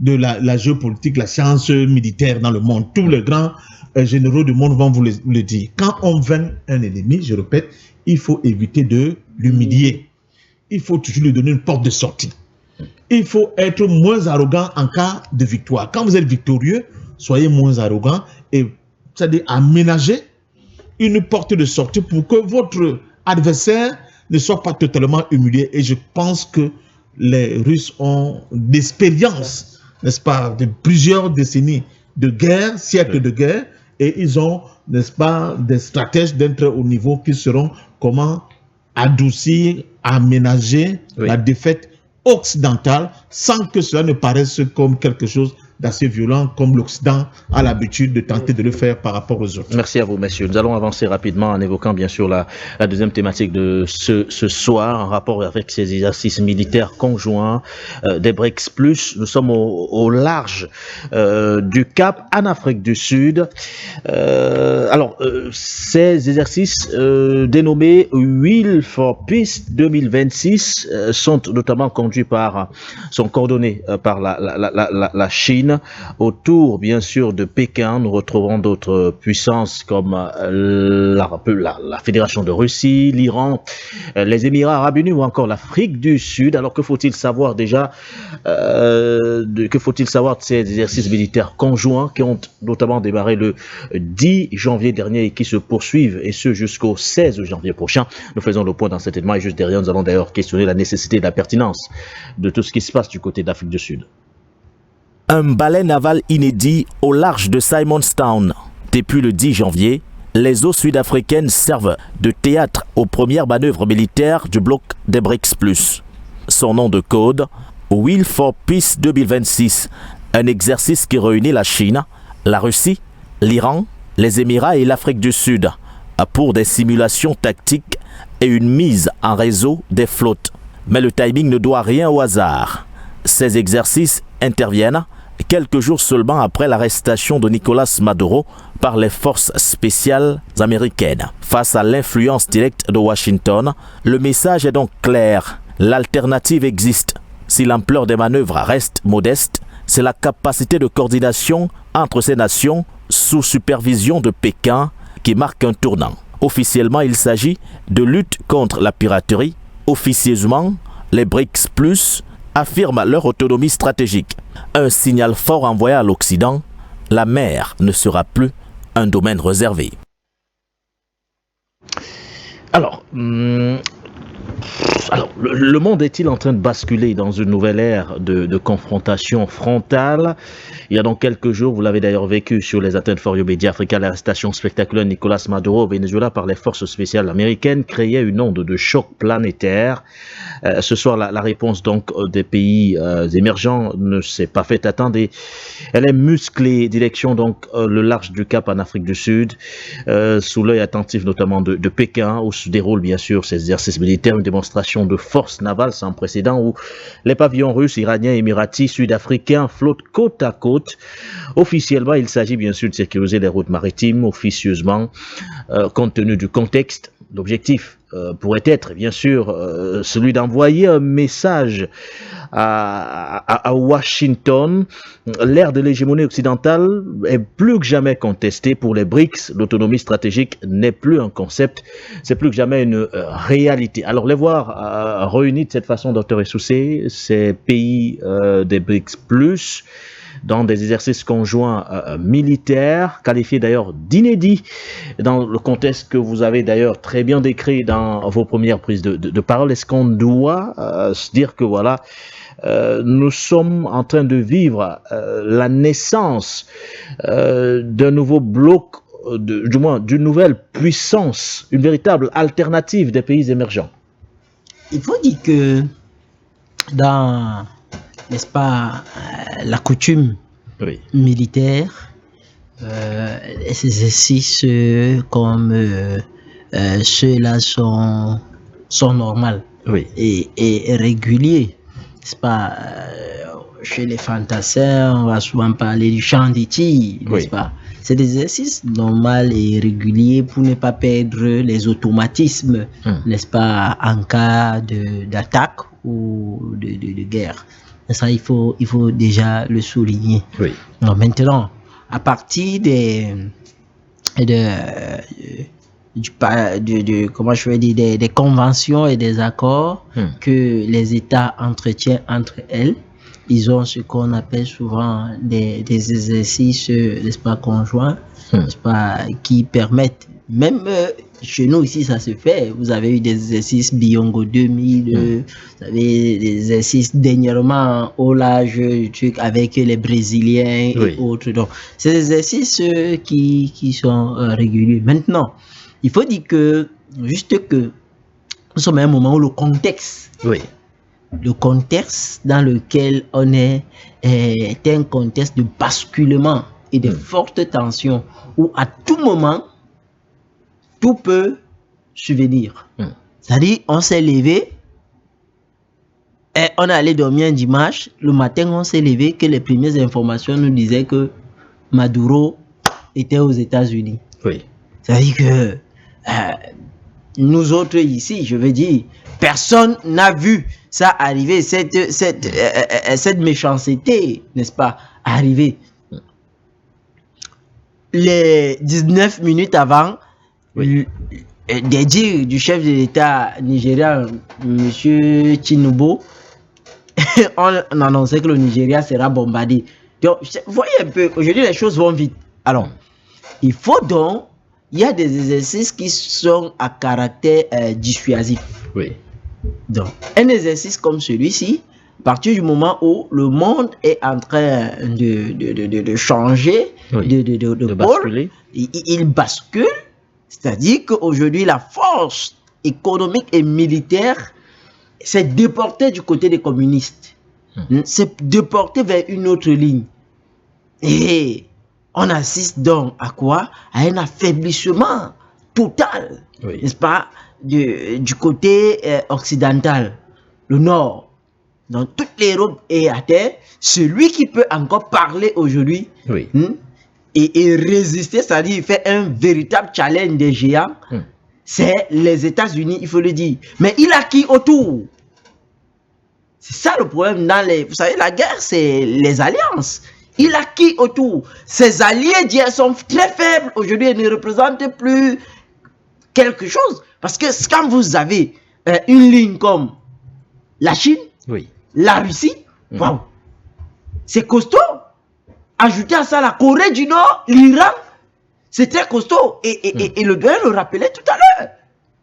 de la géopolitique, la science militaire dans le monde. Tous les grands généraux du monde vont vous le dire. Quand on vainc un ennemi, je répète, il faut éviter de l'humilier. Il faut toujours lui donner une porte de sortie. Il faut être moins arrogant en cas de victoire. Quand vous êtes victorieux, soyez moins arrogant et, c'est-à-dire, aménager une porte de sortie pour que votre adversaire ne soit pas totalement humilié. Et je pense que les Russes ont d'expérience, n'est-ce pas, de plusieurs décennies de guerre, siècles de guerre, et ils ont, n'est-ce pas, des stratèges d'un très haut niveau qui seront comment adoucir, aménager la défaite occidentale sans que cela ne paraisse comme quelque chose d'assez violents comme l'Occident a l'habitude de tenter de le faire par rapport aux autres. Merci à vous, messieurs. Nous allons avancer rapidement en évoquant bien sûr la deuxième thématique de ce soir, en rapport avec ces exercices militaires conjoints des BRICS+. Nous sommes au large du Cap en Afrique du Sud. Ces exercices dénommés Wheel for Peace 2026 sont notamment sont coordonnés par la Chine. Autour, bien sûr, de Pékin, nous retrouvons d'autres puissances comme la Fédération de Russie, l'Iran, les Émirats Arabes Unis ou encore l'Afrique du Sud. Alors, que faut-il savoir déjà de ces exercices militaires conjoints qui ont notamment démarré le 10 janvier dernier et qui se poursuivent, et ce jusqu'au 16 janvier prochain. Nous faisons le point dans cet événement et juste derrière, nous allons d'ailleurs questionner la nécessité et la pertinence de tout ce qui se passe du côté d'Afrique du Sud. Un balai naval inédit au large de Simonstown. Depuis le 10 janvier, les eaux sud-africaines servent de théâtre aux premières manœuvres militaires du bloc des BRICS+. Son nom de code, Wheel for Peace 2026, un exercice qui réunit la Chine, la Russie, l'Iran, les Émirats et l'Afrique du Sud pour des simulations tactiques et une mise en réseau des flottes. Mais le timing ne doit rien au hasard. Ces exercices interviennent quelques jours seulement après l'arrestation de Nicolas Maduro par les forces spéciales américaines. Face à l'influence directe de Washington, le message est donc clair. L'alternative existe. Si l'ampleur des manœuvres reste modeste, c'est la capacité de coordination entre ces nations sous supervision de Pékin qui marque un tournant. Officiellement, il s'agit de lutte contre la piraterie. Officieusement, les BRICS+ affirment leur autonomie stratégique. Un signal fort envoyé à l'Occident, la mer ne sera plus un domaine réservé. Alors, le monde est-il en train de basculer dans une nouvelle ère de confrontation frontale? Il y a donc quelques jours, vous l'avez d'ailleurs vécu sur les antennes For You Media Africa, l'arrestation spectaculaire de Nicolas Maduro au Venezuela par les forces spéciales américaines créait une onde de choc planétaire. Ce soir, la réponse donc des pays émergents ne s'est pas fait attendre. Elle est musclée, direction donc le large du Cap en Afrique du Sud, sous l'œil attentif notamment de Pékin, où se déroulent bien sûr ces exercices militaires, une démonstration de force navale sans précédent où les pavillons russes, iraniens, émiratis, sud-africains flottent côte à côte. Officiellement, il s'agit bien sûr de sécuriser les routes maritimes. Officieusement, compte tenu du contexte, l'objectif pourrait être bien sûr celui d'envoyer un message à Washington. L'ère de l'hégémonie occidentale est plus que jamais contestée pour les BRICS. L'autonomie stratégique n'est plus un concept, c'est plus que jamais une réalité. Alors les voir réunis de cette façon, Dr Essoussé, ces pays des BRICS+, dans des exercices conjoints militaires, qualifiés d'ailleurs d'inédits dans le contexte que vous avez d'ailleurs très bien décrit dans vos premières prises de parole. Est-ce qu'on doit se dire que voilà, nous sommes en train de vivre la naissance d'un nouveau bloc, du moins d'une nouvelle puissance, une véritable alternative des pays émergents? Il faut dire que dans, n'est-ce pas, la coutume militaire, les exercices comme ceux-là sont normaux et réguliers. N'est-ce pas, chez les fantassins, on va souvent parler du chant des tigres, n'est-ce pas? C'est des exercices normaux et réguliers pour ne pas perdre les automatismes, n'est-ce pas, en cas d'attaque ou de guerre. Ça, il faut déjà le souligner. Donc, maintenant, à partir comment je vais dire, des conventions et des accords que les États entretiennent entre elles, ils ont ce qu'on appelle souvent des exercices, n'est-ce pas, conjoints, n'est-ce pas, qui permettent, même chez nous ici ça se fait, vous avez eu des exercices Biongo 2000, vous avez des exercices dernièrement au large avec les Brésiliens et autres. Donc, c'est des exercices qui sont réguliers. Maintenant, il faut dire que, juste que nous sommes à un moment où le contexte le contexte dans lequel on est un contexte de basculement et de fortes tensions où à tout moment, tout peut survenir. C'est-à-dire, on s'est levé, et on est allé dormir un dimanche. Le matin, on s'est levé que les premières informations nous disaient que Maduro était aux États-Unis. Oui. C'est-à-dire que nous autres ici, je veux dire, personne n'a vu ça arriver, cette méchanceté, n'est-ce pas, arriver. Les 19 minutes avant, des dires du chef de l'État nigérien, M. Tinubu, on annonçait que le Nigeria sera bombardé. Donc, vous voyez un peu, aujourd'hui les choses vont vite. Alors, il faut donc, il y a des exercices qui sont à caractère dissuasif. Oui. Donc, un exercice comme celui-ci, à partir du moment où le monde est en train de changer, de basculer, il bascule, c'est-à-dire qu'aujourd'hui, la force économique et militaire s'est déportée du côté des communistes, s'est déportée vers une autre ligne. Et on assiste donc à quoi? À un affaiblissement total, n'est-ce pas, du côté occidental, le nord. Donc toute l'Europe est à terre. Celui qui peut encore parler aujourd'hui et résister, c'est-à-dire faire un véritable challenge des géants, c'est les États-Unis, il faut le dire. Mais il a qui autour? C'est ça le problème dans les... Vous savez, la guerre, c'est les alliances. Il a qui autour? Ses alliés d'hier sont très faibles aujourd'hui et ne représentent plus quelque chose. Parce que quand vous avez une ligne comme la Chine, la Russie, wow, c'est costaud. Ajoutez à ça la Corée du Nord, l'Iran, c'est très costaud. Et le doyen le rappelait tout à l'heure.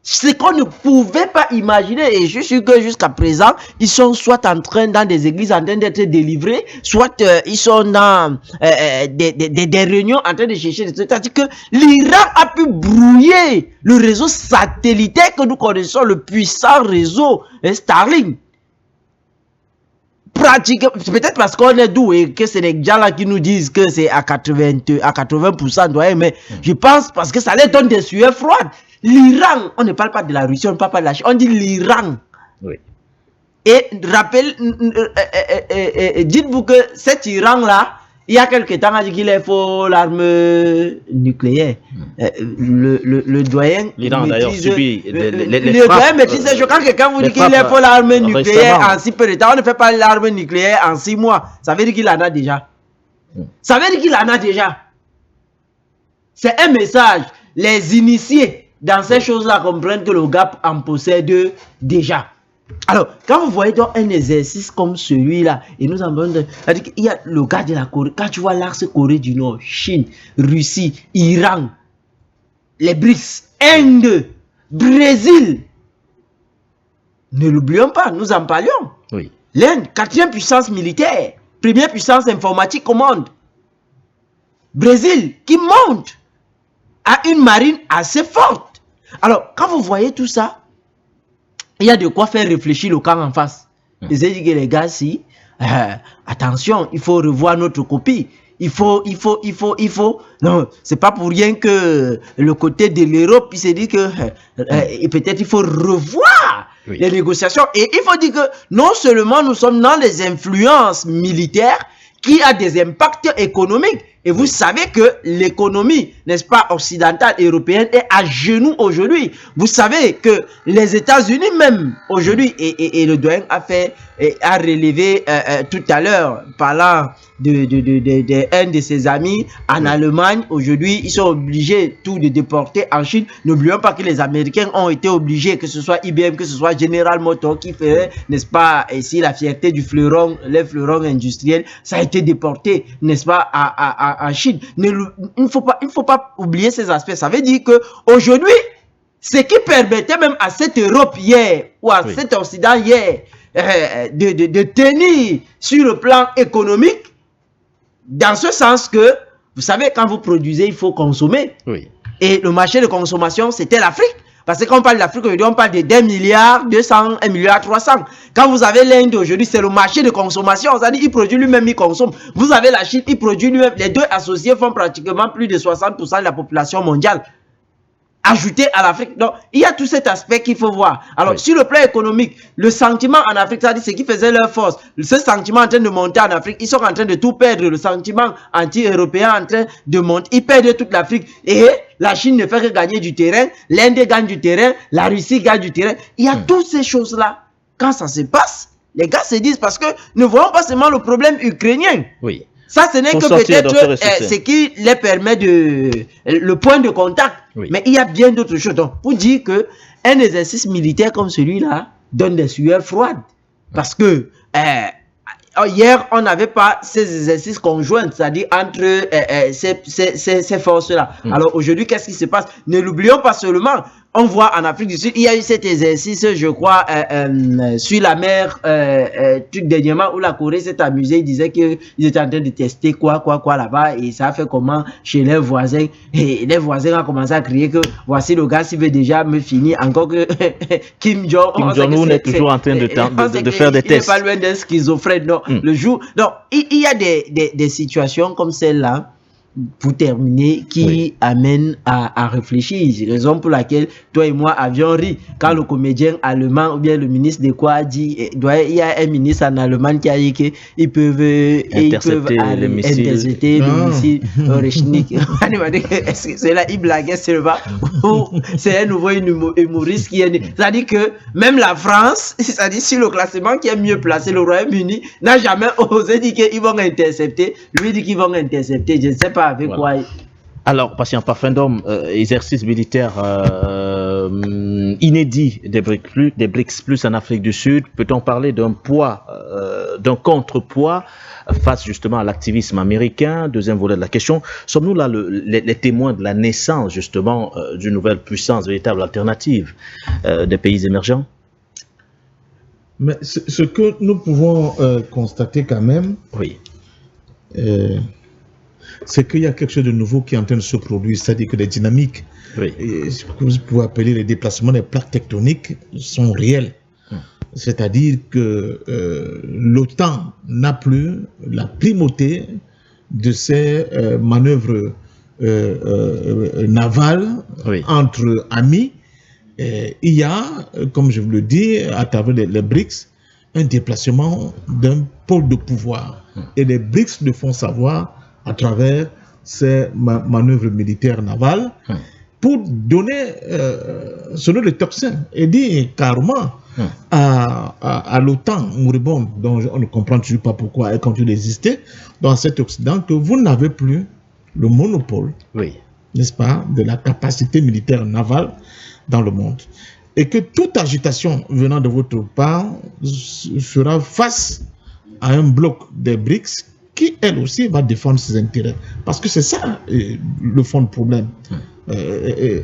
C'est qu'on ne pouvait pas imaginer. Et je suis sûr que jusqu'à présent, ils sont soit en train, dans des églises, en train d'être délivrés, soit ils sont dans des réunions en train de chercher. C'est-à-dire que l'Iran a pu brouiller le réseau satellitaire que nous connaissons, le puissant réseau Starlink. Pratiquement, peut-être parce qu'on est doux et que c'est les gens là qui nous disent que c'est à 80%, doyen, mais je pense parce que ça les donne des sueurs froides. L'Iran, on ne parle pas de la Russie, on ne parle pas de la Chine, on dit l'Iran. Et dites-vous que cet Iran-là, il y a quelques temps, on a dit qu'il faut l'arme nucléaire. Le doyen... L'Iran d'ailleurs subit le doyen maîtrise, je crois que quand vous dites qu'il faut l'arme nucléaire en si peu de temps, on ne fait pas l'arme nucléaire en 6 mois. Ça veut dire qu'il en a déjà. Ça veut dire qu'il en a déjà. C'est un message. Les initiés dans ces choses-là comprennent que le gars en possède déjà. Alors, quand vous voyez donc un exercice comme celui-là, et nous avons il y a le gars de la Corée, quand tu vois l'axe Corée du Nord, Chine, Russie, Iran, les BRICS, Inde, Brésil, ne l'oublions pas, nous en parlions. L'Inde, 4e puissance militaire, 1re puissance informatique au monde. Brésil, qui monte à une marine assez forte. Alors, quand vous voyez tout ça, il y a de quoi faire réfléchir le camp en face. Ils ont dit que les gars, si, attention, il faut revoir notre copie. Il faut. Non, c'est pas pour rien que le côté de l'Europe, il s'est dit que peut-être il faut revoir les négociations. Et il faut dire que non seulement nous sommes dans les influences militaires qui a des impacts économiques. Et vous savez que l'économie, n'est-ce pas, occidentale et européenne est à genoux aujourd'hui. Vous savez que les États-Unis même aujourd'hui, et le doyen a relevé tout à l'heure, parlant un de ses amis en Allemagne, aujourd'hui, ils sont obligés tout de déporter en Chine. N'oublions pas que les Américains ont été obligés, que ce soit IBM, que ce soit General Motors, qui ferait, n'est-ce pas, ici la fierté du fleuron, les fleurons industriels, ça a été déporté, n'est-ce pas, en Chine. Il ne faut pas oublier ces aspects. Ça veut dire que aujourd'hui, ce qui permettait même à cette Europe hier, ou à cet Occident hier, de tenir sur le plan économique, dans ce sens que, vous savez, quand vous produisez, il faut consommer. Et le marché de consommation, c'était l'Afrique. Parce que quand on parle d'Afrique aujourd'hui, on parle de 2 milliards 200, 1 milliard 300. Quand vous avez l'Inde aujourd'hui, c'est le marché de consommation. C'est-à-dire, il produit lui-même, il consomme. Vous avez la Chine, il produit lui-même. Les deux associés font pratiquement plus de 60% de la population mondiale. Ajouté à l'Afrique. Donc, il y a tout cet aspect qu'il faut voir. Alors, sur le plan économique, le sentiment en Afrique, c'est-à-dire ce qui faisait leur force, ce sentiment en train de monter en Afrique, ils sont en train de tout perdre. Le sentiment anti-européen en train de monter. Ils perdent toute l'Afrique. Et la Chine ne fait que gagner du terrain. L'Inde gagne du terrain. La Russie gagne du terrain. Il y a toutes ces choses-là. Quand ça se passe, les gars se disent, parce que ne voyons pas seulement le problème ukrainien. Oui. Ça, ce n'est que peut-être ce qui les permet le point de contact. Oui. Mais il y a bien d'autres choses. Donc, pour dire qu'un exercice militaire comme celui-là donne des sueurs froides. Parce que hier, on n'avait pas ces exercices conjoints, c'est-à-dire entre ces forces-là. Alors aujourd'hui, qu'est-ce qui se passe? Ne l'oublions pas seulement. On voit en Afrique du Sud, il y a eu cet exercice, je crois, sur la mer, tout dernièrement, où la Corée s'est amusée. Ils disaient qu'ils étaient en train de tester quoi là-bas, et ça a fait comment chez les voisins. Et les voisins ont commencé à crier que voici le gars, s'il veut déjà me finir. Encore que Kim Jong-un est toujours en train de faire des tests. Il n'est pas loin d'un schizophrène, non. Le jour. Donc, il y a des situations comme celle-là, pour terminer, qui amène à réfléchir. C'est la raison pour laquelle toi et moi avions ri quand le comédien allemand ou bien le ministre de quoi a dit, il y a un ministre en Allemagne qui a dit qu'ils peuvent intercepter le missile Oreshnik. Est-ce que c'est là, il blaguait seulement ou c'est un nouveau humoriste qui est né? C'est-à-dire que même la France, c'est-à-dire sur le classement qui est mieux placé, le Royaume-Uni n'a jamais osé dire qu'ils vont intercepter. Lui dit qu'ils vont intercepter. Je ne sais pas avec quoi. Alors, patient parfum d'homme, exercice militaire inédit des BRICS plus en Afrique du Sud. Peut-on parler d'un poids, d'un contrepoids face justement à l'activisme américain? Deuxième volet de la question, sommes-nous là les témoins de la naissance justement d'une nouvelle puissance, véritable alternative des pays émergents? Mais ce que nous pouvons constater quand même, c'est qu'il y a quelque chose de nouveau qui est en train de se produire, c'est-à-dire que les dynamiques, ce que vous pouvez appeler les déplacements des plaques tectoniques, sont réels. C'est-à-dire que l'OTAN n'a plus la primauté de ces manœuvres navales entre amis. Il y a, comme je vous le dis, à travers les BRICS, un déplacement d'un pôle de pouvoir. Et les BRICS le font savoir à travers ces manœuvres militaires navales pour donner selon le tocsin et dire carrément à l'OTAN moribonde, dont on ne comprend toujours pas pourquoi elle continue d'exister dans cet Occident, que vous n'avez plus le monopole, n'est-ce pas, de la capacité militaire navale dans le monde. Et que toute agitation venant de votre part fera face à un bloc des BRICS qui, elle aussi, va défendre ses intérêts. Parce que c'est ça le fond du problème.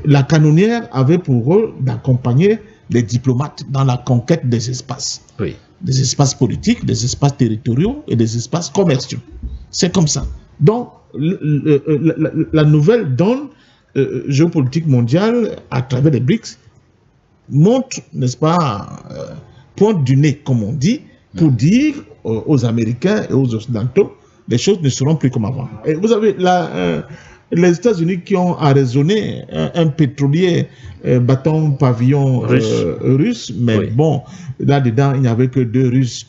La canonnière avait pour rôle d'accompagner les diplomates dans la conquête des espaces. Des espaces politiques, des espaces territoriaux et des espaces commerciaux. C'est comme ça. Donc, la nouvelle donne géopolitique mondiale à travers les BRICS montre, n'est-ce pas, pointe du nez, comme on dit, pour dire aux Américains et aux Occidentaux, les choses ne seront plus comme avant. Et vous avez les États-Unis qui ont arraisonné un pétrolier bâton pavillon russe, mais bon, là-dedans, il n'y avait que 2 Russes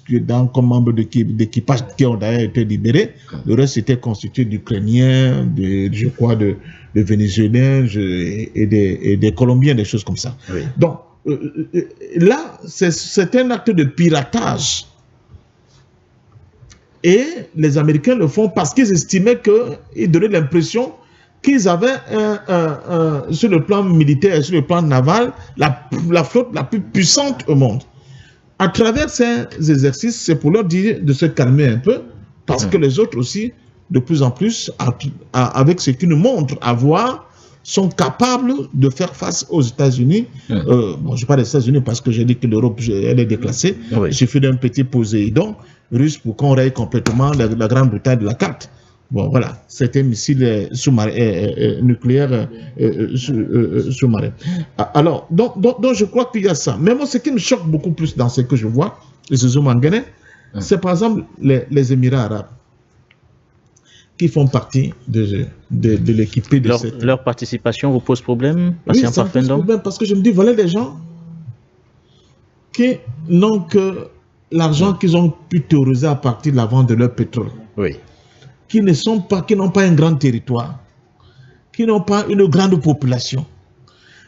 comme membres d'équipage qui ont d'ailleurs été libérés. Le reste était constitué d'Ukrainiens, je crois, de Vénézuéliens et des Colombiens, des choses comme ça. Donc, là, c'est un acte de piratage. Et les Américains le font parce qu'ils estimaient qu'ils donnaient l'impression qu'ils avaient, sur le plan militaire et sur le plan naval, la flotte la plus puissante au monde. À travers ces exercices, c'est pour leur dire de se calmer un peu, parce que les autres aussi, de plus en plus, avec ce qu'ils nous montrent avoir, sont capables de faire face aux États-Unis. Bon, je parle des États-Unis parce que j'ai dit que l'Europe, elle est déclassée. Il suffit d'un petit Poséidon russe pour qu'on raye complètement la Grande-Bretagne de la carte. Bon, voilà, c'était missiles nucléaires sous-marins. Alors, donc, je crois qu'il y a ça. Mais moi, ce qui me choque beaucoup plus dans ce que je vois, les Zoumangane, c'est par exemple les Émirats arabes qui font partie de l'équipée de leur participation vous pose problème? Oui, ça me pose problème parce que je me dis, voilà des gens qui n'ont que l'argent qu'ils ont pu théoriser à partir de la vente de leur pétrole. Oui. Qui n'ont pas un grand territoire, qui n'ont pas une grande population,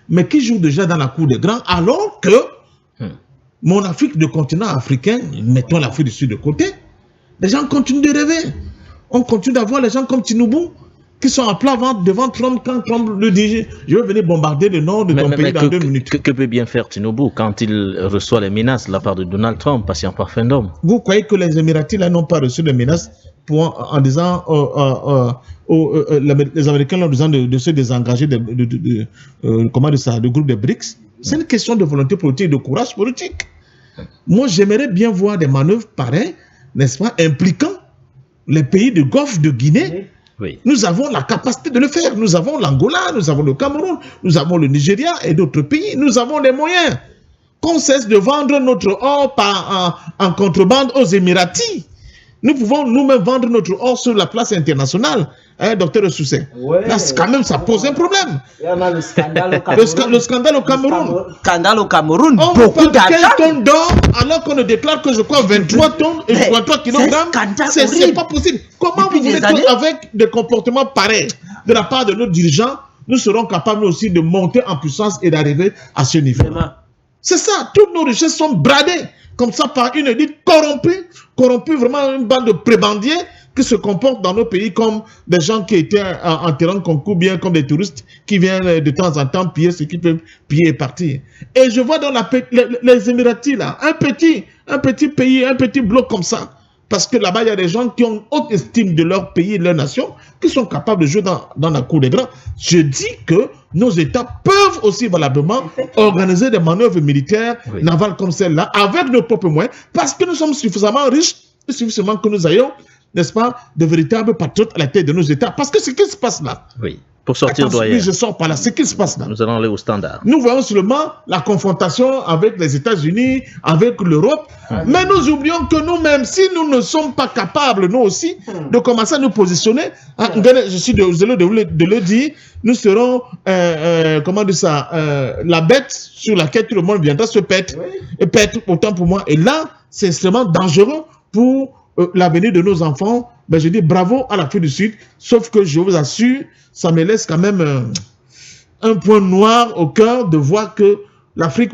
mais qui jouent déjà dans la cour des grands, alors que mon Afrique, le continent africain, mettons l'Afrique du Sud de côté, les gens continuent de rêver. On continue d'avoir les gens comme Tinubu, qui sont à plat ventre devant Trump quand Trump le dit « Je vais venir bombarder le nord de ton pays dans 2 minutes ». Que peut bien faire Tinubu quand il reçoit les menaces de la part de Donald Trump, patient parfum d'homme? Vous croyez que les Émiratis n'ont pas reçu de menaces en disant les Américains leur disant de se désengager du groupe des BRICS? C'est une question de volonté politique et de courage politique. Moi, j'aimerais bien voir des manœuvres pareilles, n'est-ce pas, impliquant les pays du Golfe de Guinée. Oui. Nous avons la capacité de le faire. Nous avons l'Angola, nous avons le Cameroun, nous avons le Nigeria et d'autres pays. Nous avons les moyens. Qu'on cesse de vendre notre or en contrebande aux Émiratis. Nous pouvons nous-mêmes vendre notre or sur la place internationale, hein, docteur Sousset. Ouais, là, quand même, ça pose un problème. Il y a le scandale au Cameroun. Le scandale au Cameroun. Scandale au Cameroun. On beaucoup d'argent. 15 tonnes d'or, alors qu'on ne déclare que je crois 23 tonnes et 23 kilogrammes. C'est pas possible. Comment vous voulez qu'avec des comportements pareils de la part de nos dirigeants, nous serons capables aussi de monter en puissance et d'arriver à ce niveau? C'est ça. Toutes nos richesses sont bradées comme ça par une élite corrompue, vraiment une bande de prébendiers qui se comportent dans nos pays comme des gens qui étaient en terrain concours, bien comme des touristes qui viennent de temps en temps piller ce qu'ils peuvent piller et partir. Et je vois dans les Émiratis, là, un petit pays, un petit bloc comme ça, parce que là-bas, il y a des gens qui ont haute estime de leur pays et de leur nation, qui sont capables de jouer dans la cour des grands. Je dis que nos États peuvent aussi valablement organiser des manœuvres militaires navales comme celle-là, avec nos propres moyens, parce que nous sommes suffisamment riches, et suffisamment que nous ayons, n'est-ce pas, de véritables patriotes à la tête de nos États. Parce que ce qui se passe là, oui. Pour sortir doyen. Je sors par là. Ce qui se passe là. Nous allons aller au standard. Nous voyons seulement la confrontation avec les États-Unis, avec l'Europe, mais nous oublions que nous-mêmes, si nous ne sommes pas capables, nous aussi, de commencer à nous positionner, je suis désolé de le dire, nous serons, comment dire ça, la bête sur laquelle tout le monde viendra se pète, et pète autant pour moi. Et là, c'est extrêmement dangereux pour l'avenir de nos enfants. Ben, je dis bravo à l'Afrique du Sud, sauf que je vous assure, ça me laisse quand même un point noir au cœur de voir que l'Afrique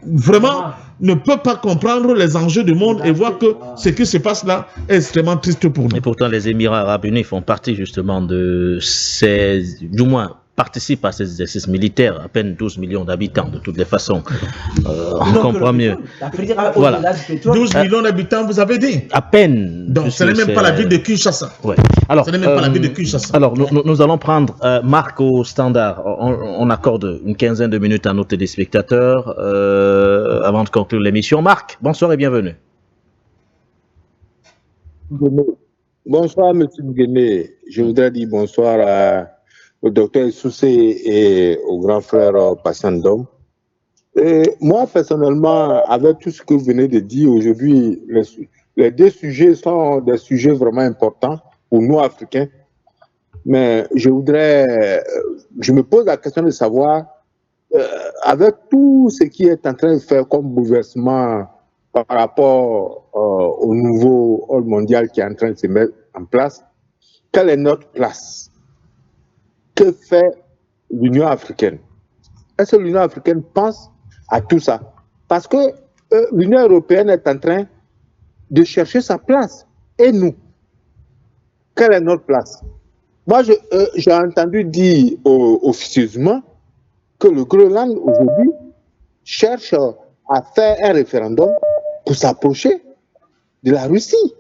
vraiment ne peut pas comprendre les enjeux du monde et voir que ce qui se passe là est extrêmement triste pour nous. Et pourtant, les Émirats arabes unis font partie justement de ces, du moins, participent à ces exercices militaires, à peine 12 millions d'habitants, de toutes les façons. On comprend mieux. Voilà. 12 millions d'habitants, vous avez dit? À peine. Donc, ce n'est même pas la ville de Kinshasa. Ouais. Alors, ce n'est même pas la ville de Kinshasa. Alors, nous allons prendre Marc au standard. On accorde une quinzaine de minutes à nos téléspectateurs avant de conclure l'émission. Marc, bonsoir et bienvenue. Bonsoir, M. Nguéné. Je voudrais dire bonsoir au docteur Sousset et au grand frère Passandom. Moi, personnellement, avec tout ce que vous venez de dire aujourd'hui, les deux sujets sont des sujets vraiment importants pour nous, Africains. Mais je me pose la question de savoir, avec tout ce qui est en train de faire comme bouleversement par rapport au nouveau ordre mondial qui est en train de se mettre en place, quelle est notre place? Que fait l'Union africaine? Est-ce que l'Union africaine pense à tout ça? Parce que l'Union européenne est en train de chercher sa place. Et nous, quelle est notre place? Moi, j'ai entendu dire officieusement que le Groenland aujourd'hui cherche à faire un référendum pour s'approcher de la Russie.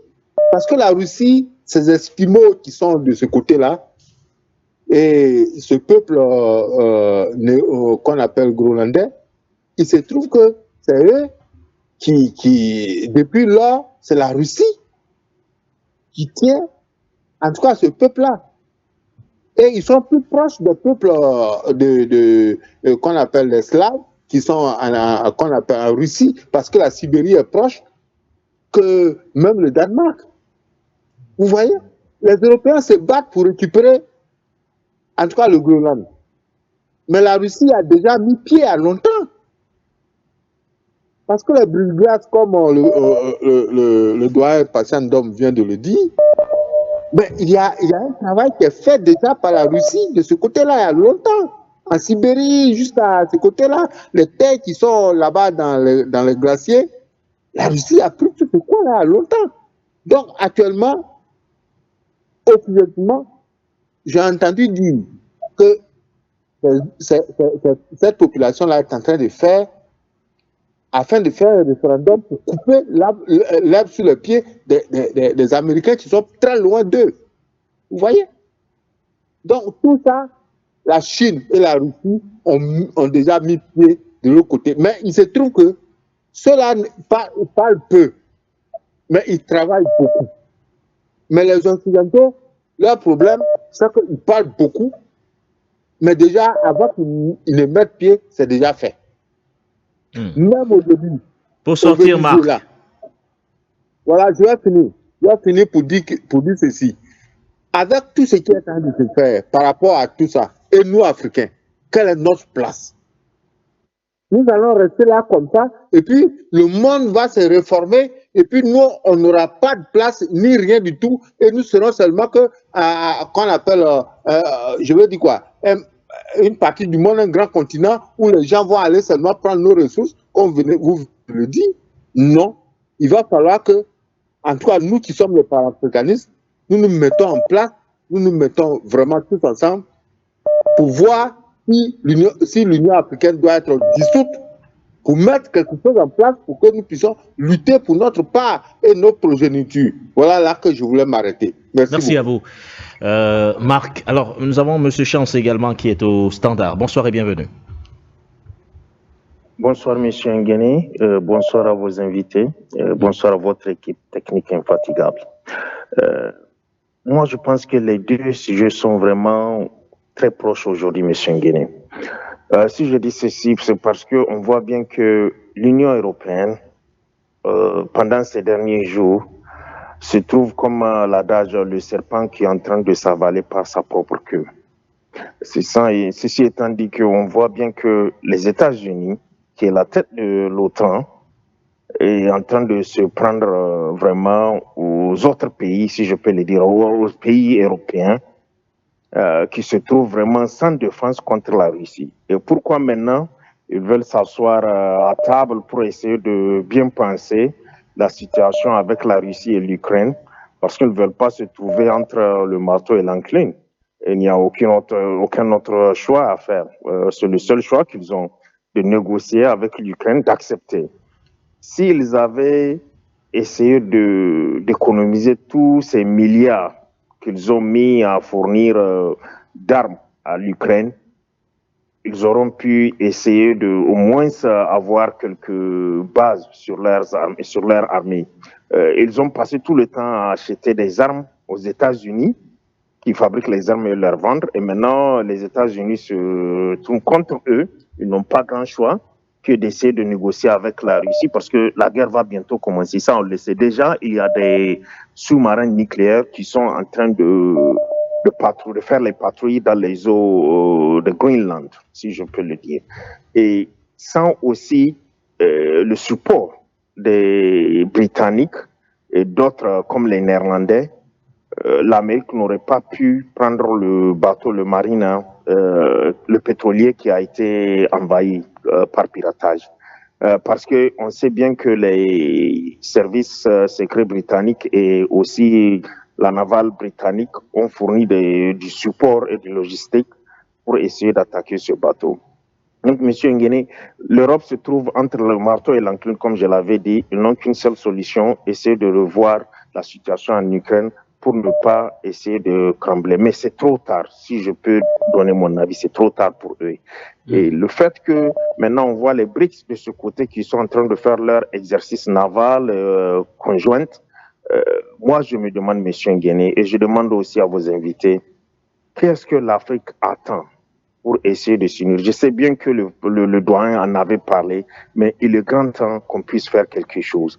Parce que la Russie, ces Esquimaux qui sont de ce côté-là, et ce peuple qu'on appelle Groenlandais, il se trouve que c'est eux qui depuis lors, c'est la Russie qui tient En tout cas, ce peuple-là. Et ils sont plus proches des peuples qu'on appelle les Slaves, qui sont qu'on appelle en Russie, parce que la Sibérie est proche, que même le Danemark. Vous voyez, les Européens se battent pour récupérer, en tout cas, le Groenland. Mais la Russie a déjà mis pied à longtemps. Parce que les brise-glaces, comme le doyen Patient d'Homme vient de le dire, mais il y a un travail qui est fait déjà par la Russie de ce côté-là il y a longtemps. En Sibérie, jusqu'à ce côté-là, les terres qui sont là-bas dans les glaciers, la Russie a pris tout ce coin-là il y a longtemps. Donc actuellement, officiellement, j'ai entendu dire que cette population-là est en train de faire, afin de faire un référendum pour couper l'herbe sur le pied des Américains qui sont très loin d'eux. Vous voyez? Donc tout ça, la Chine et la Russie ont déjà mis pied de l'autre côté. Mais il se trouve que ceux-là parlent peu, mais ils travaillent beaucoup. Mais les Occidentaux, leur problème, c'est qu'ils parlent beaucoup, mais déjà, avant qu'ils ne mettent pied, c'est déjà fait. Même au début. Pour sortir, Marc. Là. Voilà, je vais finir pour dire ceci. Avec tout ce qui est en train de se faire par rapport à tout ça, et nous, Africains, quelle est notre place? Nous allons rester là comme ça, et puis le monde va se réformer, et puis nous, on n'aura pas de place, ni rien du tout, et nous serons seulement que, qu'on appelle, je veux dire quoi, une partie du monde, un grand continent, où les gens vont aller seulement prendre nos ressources, comme vous le dites. Non, il va falloir que, en tout cas, nous qui sommes les panafricanistes, nous nous mettons en place, nous nous mettons vraiment tous ensemble pour voir si l'Union africaine doit être dissoute, pour mettre quelque chose en place pour que nous puissions lutter pour notre part et nos progénitures. Voilà là que je voulais m'arrêter. Merci à vous. Marc, alors nous avons M. Chance également qui est au standard. Bonsoir et bienvenue. Bonsoir M. Nguéné, bonsoir à vos invités, bonsoir à votre équipe technique infatigable. Moi, je pense que les deux sujets sont vraiment très proches aujourd'hui, M. Nguéné. Si je dis ceci, c'est parce qu'on voit bien que l'Union européenne, pendant ces derniers jours, se trouve comme l'adage, le serpent qui est en train de s'avaler par sa propre queue. C'est ça, et ceci étant dit qu'on voit bien que les États-Unis, qui est la tête de l'OTAN, est en train de se prendre vraiment aux autres pays, si je peux le dire, aux pays européens, qui se trouvent vraiment sans défense contre la Russie. Et pourquoi maintenant ils veulent s'asseoir à table pour essayer de bien penser la situation avec la Russie et l'Ukraine, parce qu'ils ne veulent pas se trouver entre le marteau et l'enclume. Il n'y a aucun autre choix à faire. C'est le seul choix qu'ils ont, de négocier avec l'Ukraine, d'accepter. S'ils avaient essayé d'économiser tous ces milliards qu'ils ont mis à fournir d'armes à l'Ukraine, ils auront pu essayer de au moins avoir quelques bases sur leur armée. Ils ont passé tout le temps à acheter des armes aux États-Unis, qui fabriquent les armes et leur vendre, et maintenant les États-Unis se tournent contre eux. Ils n'ont pas grand choix que d'essayer de négocier avec la Russie, parce que la guerre va bientôt commencer. Ça, on le sait déjà. Il y a des sous-marins nucléaires qui sont en train de faire les patrouilles dans les eaux de Groenland, si je peux le dire. Et sans aussi le support des Britanniques et d'autres comme les Néerlandais, l'Amérique n'aurait pas pu prendre le bateau, le Marina, le pétrolier qui a été envahi par piratage. Parce qu'on sait bien que les services secrets britanniques et aussi la navale britannique ont fourni du support et de logistique pour essayer d'attaquer ce bateau. Donc, M. Nguéné, l'Europe se trouve entre le marteau et l'enclume, comme je l'avais dit. Ils n'ont qu'une seule solution, essayer de revoir la situation en Ukraine pour ne pas essayer de crumbler. Mais c'est trop tard, si je peux donner mon avis, c'est trop tard pour eux. Et le fait que maintenant on voit les BRICS de ce côté qui sont en train de faire leur exercice naval conjoint, Moi, je me demande, Monsieur Nguéné, et je demande aussi à vos invités, qu'est-ce que l'Afrique attend pour essayer de s'unir? Je sais bien que le doyen en avait parlé, mais il est grand temps qu'on puisse faire quelque chose.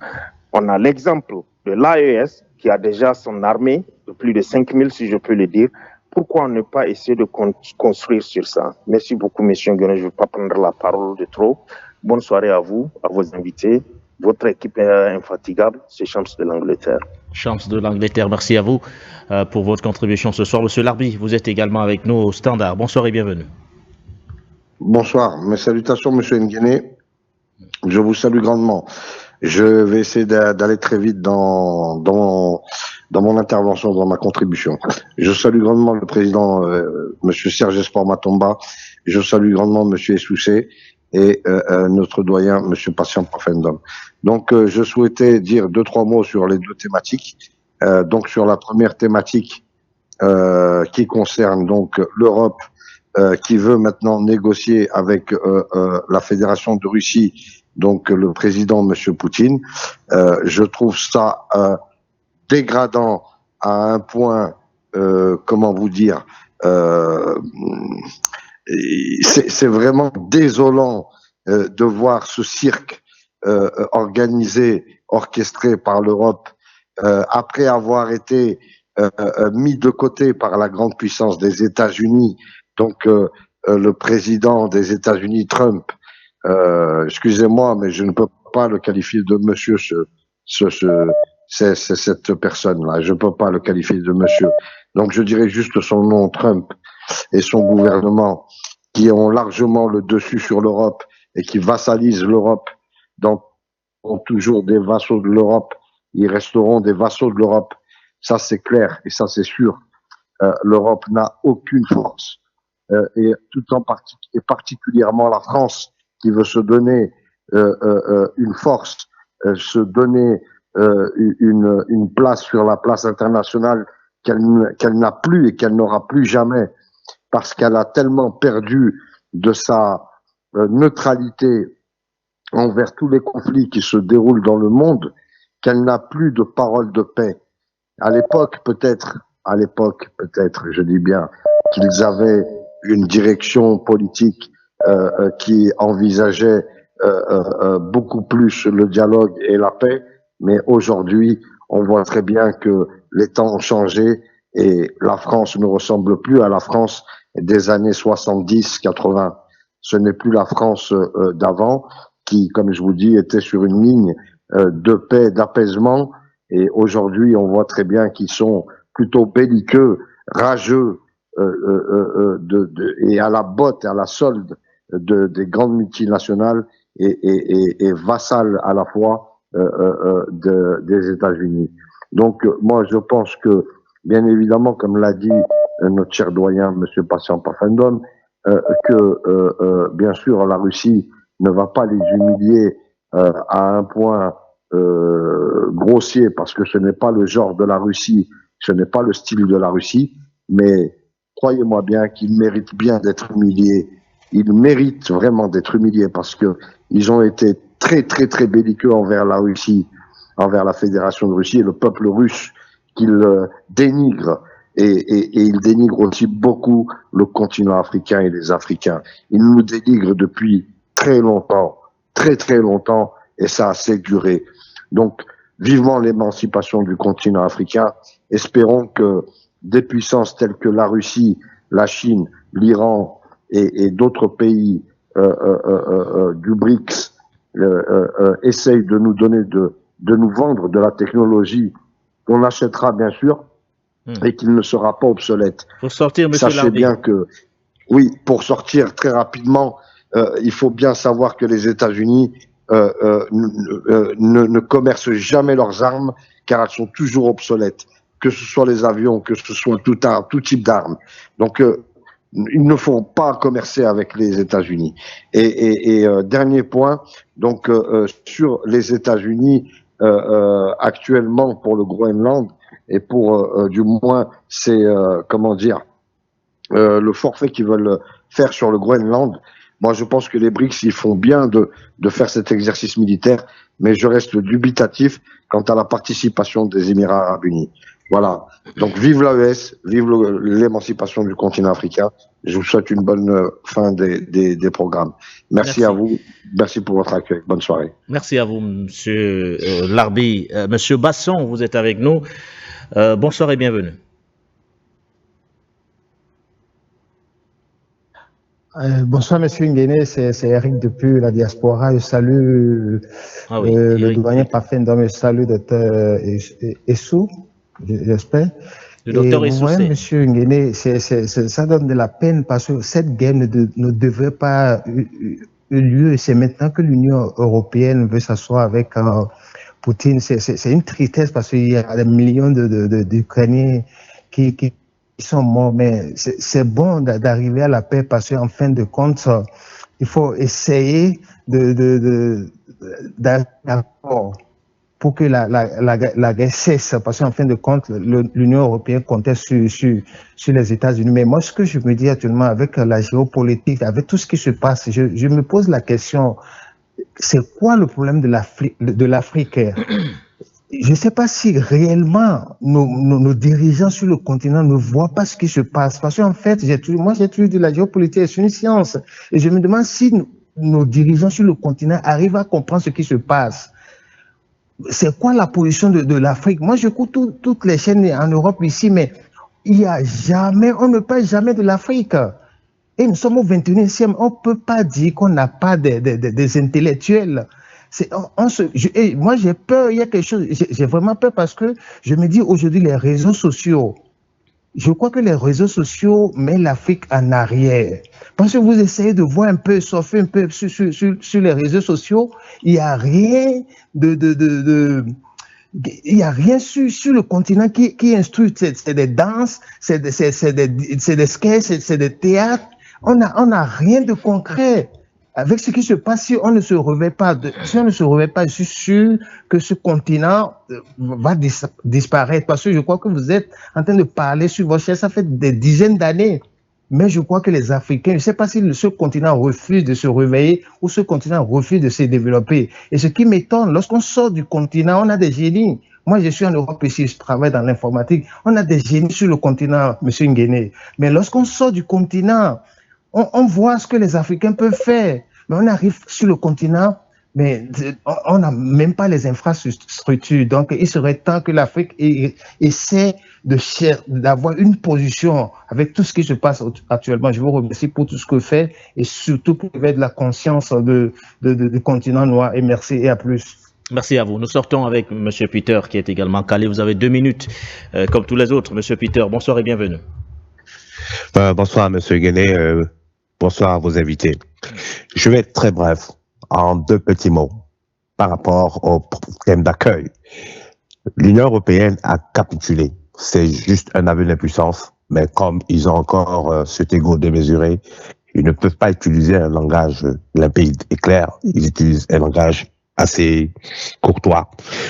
On a l'exemple de l'AES qui a déjà son armée de plus de 5000, si je peux le dire. Pourquoi ne pas essayer de construire sur ça? Merci beaucoup, Monsieur Nguéné. Je ne vais pas prendre la parole de trop. Bonne soirée à vous, à vos invités. Votre équipe est infatigable, c'est Shams de l'Angleterre. Shams de l'Angleterre, merci à vous pour votre contribution ce soir. Monsieur Larbi, vous êtes également avec nous au Standard. Bonsoir et bienvenue. Bonsoir, mes salutations, Monsieur Nguéné. Je vous salue grandement. Je vais essayer d'aller très vite dans mon intervention, dans ma contribution. Je salue grandement le président, Monsieur Serge Espoir Matomba. Je salue grandement Monsieur Essoussé et notre doyen, Monsieur Patient Parfendom. Donc, je souhaitais dire 2-3 mots sur les deux thématiques. Donc, sur la première thématique qui concerne donc l'Europe, qui veut maintenant négocier avec la Fédération de Russie, donc le président Monsieur Poutine. Je trouve ça dégradant à un point, comment vous dire, c'est vraiment désolant de voir ce cirque organisé, orchestré par l'Europe, après avoir été mis de côté par la grande puissance des États-Unis. Donc le président des États-Unis, Trump, excusez-moi, mais je ne peux pas le qualifier de monsieur, cette personne-là. Je ne peux pas le qualifier de monsieur. Donc je dirais juste son nom, Trump, et son gouvernement, qui ont largement le dessus sur l'Europe et qui vassalisent l'Europe, donc sont toujours des vassaux de l'Europe. Ils resteront des vassaux de l'Europe. Ça, c'est clair et ça, c'est sûr. L'Europe n'a aucune force. Et tout en et particulièrement la France qui veut se donner une force, se donner une place sur la place internationale qu'elle n'a plus et qu'elle n'aura plus jamais, parce qu'elle a tellement perdu de sa neutralité envers tous les conflits qui se déroulent dans le monde, qu'elle n'a plus de parole de paix. À l'époque, peut-être, je dis bien, qu'ils avaient une direction politique qui envisageait beaucoup plus le dialogue et la paix, mais aujourd'hui, on voit très bien que les temps ont changé et la France ne ressemble plus à la France des années 70-80. Ce n'est plus la France d'avant qui, comme je vous dis, était sur une ligne de paix, d'apaisement, et aujourd'hui, on voit très bien qu'ils sont plutôt belliqueux, rageux, et à la botte, à la solde des grandes multinationales et vassales à la fois des États-Unis. Donc, moi, je pense que, bien évidemment, comme l'a dit notre cher doyen, Monsieur Patient Parfendom, que, bien sûr, la Russie ne va pas les humilier à un point grossier, parce que ce n'est pas le genre de la Russie, ce n'est pas le style de la Russie, mais croyez-moi bien qu'ils méritent bien d'être humiliés. Ils méritent vraiment d'être humiliés parce que ils ont été très très très belliqueux envers la Russie, envers la Fédération de Russie et le peuple russe qu'ils dénigrent. Et ils dénigrent aussi beaucoup le continent africain et les Africains. Ils nous dénigrent depuis très longtemps, très longtemps, et ça a assez duré. Donc, vivement l'émancipation du continent africain. Espérons que des puissances telles que la Russie, la Chine, l'Iran et d'autres pays du BRICS essayent de nous donner, de nous vendre de la technologie qu'on achètera bien sûr et qu'il ne sera pas obsolète. Pour sortir, monsieur Sachez Larbi. bien que, oui, pour sortir très rapidement, il faut bien savoir que les États-Unis ne commercent jamais leurs armes car elles sont toujours obsolètes, que ce soit les avions, que ce soit tout type d'armes. Donc, il ne faut pas commercer avec les États-Unis. Et dernier point, donc sur les États-Unis actuellement pour le Groenland et pour du moins c'est comment dire le forfait qu'ils veulent faire sur le Groenland. Moi, je pense que les BRICS, ils font bien de faire cet exercice militaire, mais je reste dubitatif quant à la participation des Émirats arabes unis. Voilà. Donc, vive l'AES, vive l'émancipation du continent africain. Je vous souhaite une bonne fin des programmes. Merci à vous. Merci pour votre accueil. Bonne soirée. Merci à vous, Monsieur Larbi. Monsieur Basson, vous êtes avec nous. Bonsoir et bienvenue. Bonsoir, Monsieur Nguéné, c'est Eric depuis la diaspora. Je salue le doyen Parfendom, je salue Dr Essou, j'espère. Le docteur Essou, Monsieur Nguéné, ça donne de la peine parce que cette guerre ne devrait pas avoir lieu. C'est maintenant que l'Union européenne veut s'asseoir avec Poutine. C'est une tristesse parce qu'il y a des millions d'Ukrainiens qui sont morts, mais c'est bon d'arriver à la paix parce qu'en fin de compte, il faut essayer d'accord pour que la guerre cesse, parce qu'en fin de compte, l'Union européenne comptait sur les États-Unis. Mais moi, ce que je me dis actuellement avec la géopolitique, avec tout ce qui se passe, je me pose la question, c'est quoi le problème de l'Afrique? Je ne sais pas si réellement nos dirigeants sur le continent ne voient pas ce qui se passe. Parce qu'en fait, j'ai toujours dit la géopolitique, c'est une science. Et je me demande si nos dirigeants sur le continent arrivent à comprendre ce qui se passe. C'est quoi la position de l'Afrique? Moi, j'écoute toutes les chaînes en Europe ici, mais on ne parle jamais de l'Afrique. Et nous sommes au 21e siècle. On ne peut pas dire qu'on n'a pas des intellectuels. Moi, j'ai peur, il y a quelque chose, j'ai vraiment peur parce que je me dis aujourd'hui, les réseaux sociaux, je crois que les réseaux sociaux mettent l'Afrique en arrière. Parce que vous essayez de voir un peu, surfer un peu sur les réseaux sociaux, il n'y a rien il n'y a rien sur le continent qui instruit. C'est des danses, c'est des sketchs, c'est des théâtres. On n'a rien de concret. Avec ce qui se passe, si on ne se réveille pas, je suis sûr que ce continent va disparaître. Parce que je crois que vous êtes en train de parler sur votre chaîne, ça fait des dizaines d'années. Mais je crois que les Africains, je ne sais pas si ce continent refuse de se réveiller ou ce continent refuse de se développer. Et ce qui m'étonne, lorsqu'on sort du continent, on a des génies. Moi, je suis en Europe ici, je travaille dans l'informatique. On a des génies sur le continent, M. Nguéné. Mais lorsqu'on sort du continent, on voit ce que les Africains peuvent faire. Mais on arrive sur le continent, mais on n'a même pas les infrastructures. Donc, il serait temps que l'Afrique essaie d'avoir une position avec tout ce qui se passe actuellement. Je vous remercie pour tout ce que vous faites et surtout pour éveiller de la conscience du continent noir. Et merci et à plus. Merci à vous. Nous sortons avec M. Peter qui est également calé. Vous avez 2 minutes, comme tous les autres. M. Peter, bonsoir et bienvenue. Bonsoir, M. Nguéné. Bonsoir à vos invités. Je vais être très bref en 2 petits mots par rapport au thème d'accueil. L'Union européenne a capitulé. C'est juste un aveu d'impuissance, mais comme ils ont encore cet ego démesuré, ils ne peuvent pas utiliser un langage limpide et clair. Ils utilisent un langage assez courtois,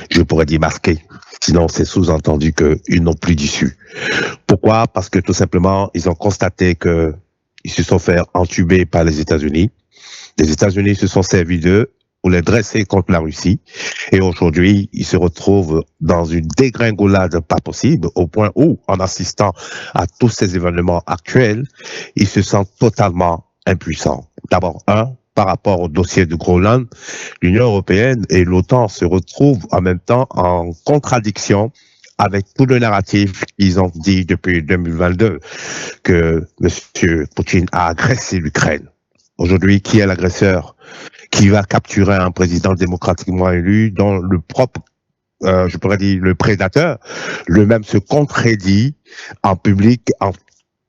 je pourrais dire masqué. Sinon, c'est sous-entendu qu'ils n'ont plus d'issue. Pourquoi? Parce que tout simplement, ils ont constaté que ils se sont fait entuber par les États-Unis. Les États-Unis se sont servis d'eux pour les dresser contre la Russie. Et aujourd'hui, ils se retrouvent dans une dégringolade pas possible, au point où, en assistant à tous ces événements actuels, ils se sentent totalement impuissants. D'abord, par rapport au dossier du Groenland, l'Union européenne et l'OTAN se retrouvent en même temps en contradiction avec tout le narratif qu'ils ont dit depuis 2022 que M. Poutine a agressé l'Ukraine. Aujourd'hui, qui est l'agresseur? Qui va capturer un président démocratiquement élu dont le propre, je pourrais dire, le prédateur, lui-même se contredit en public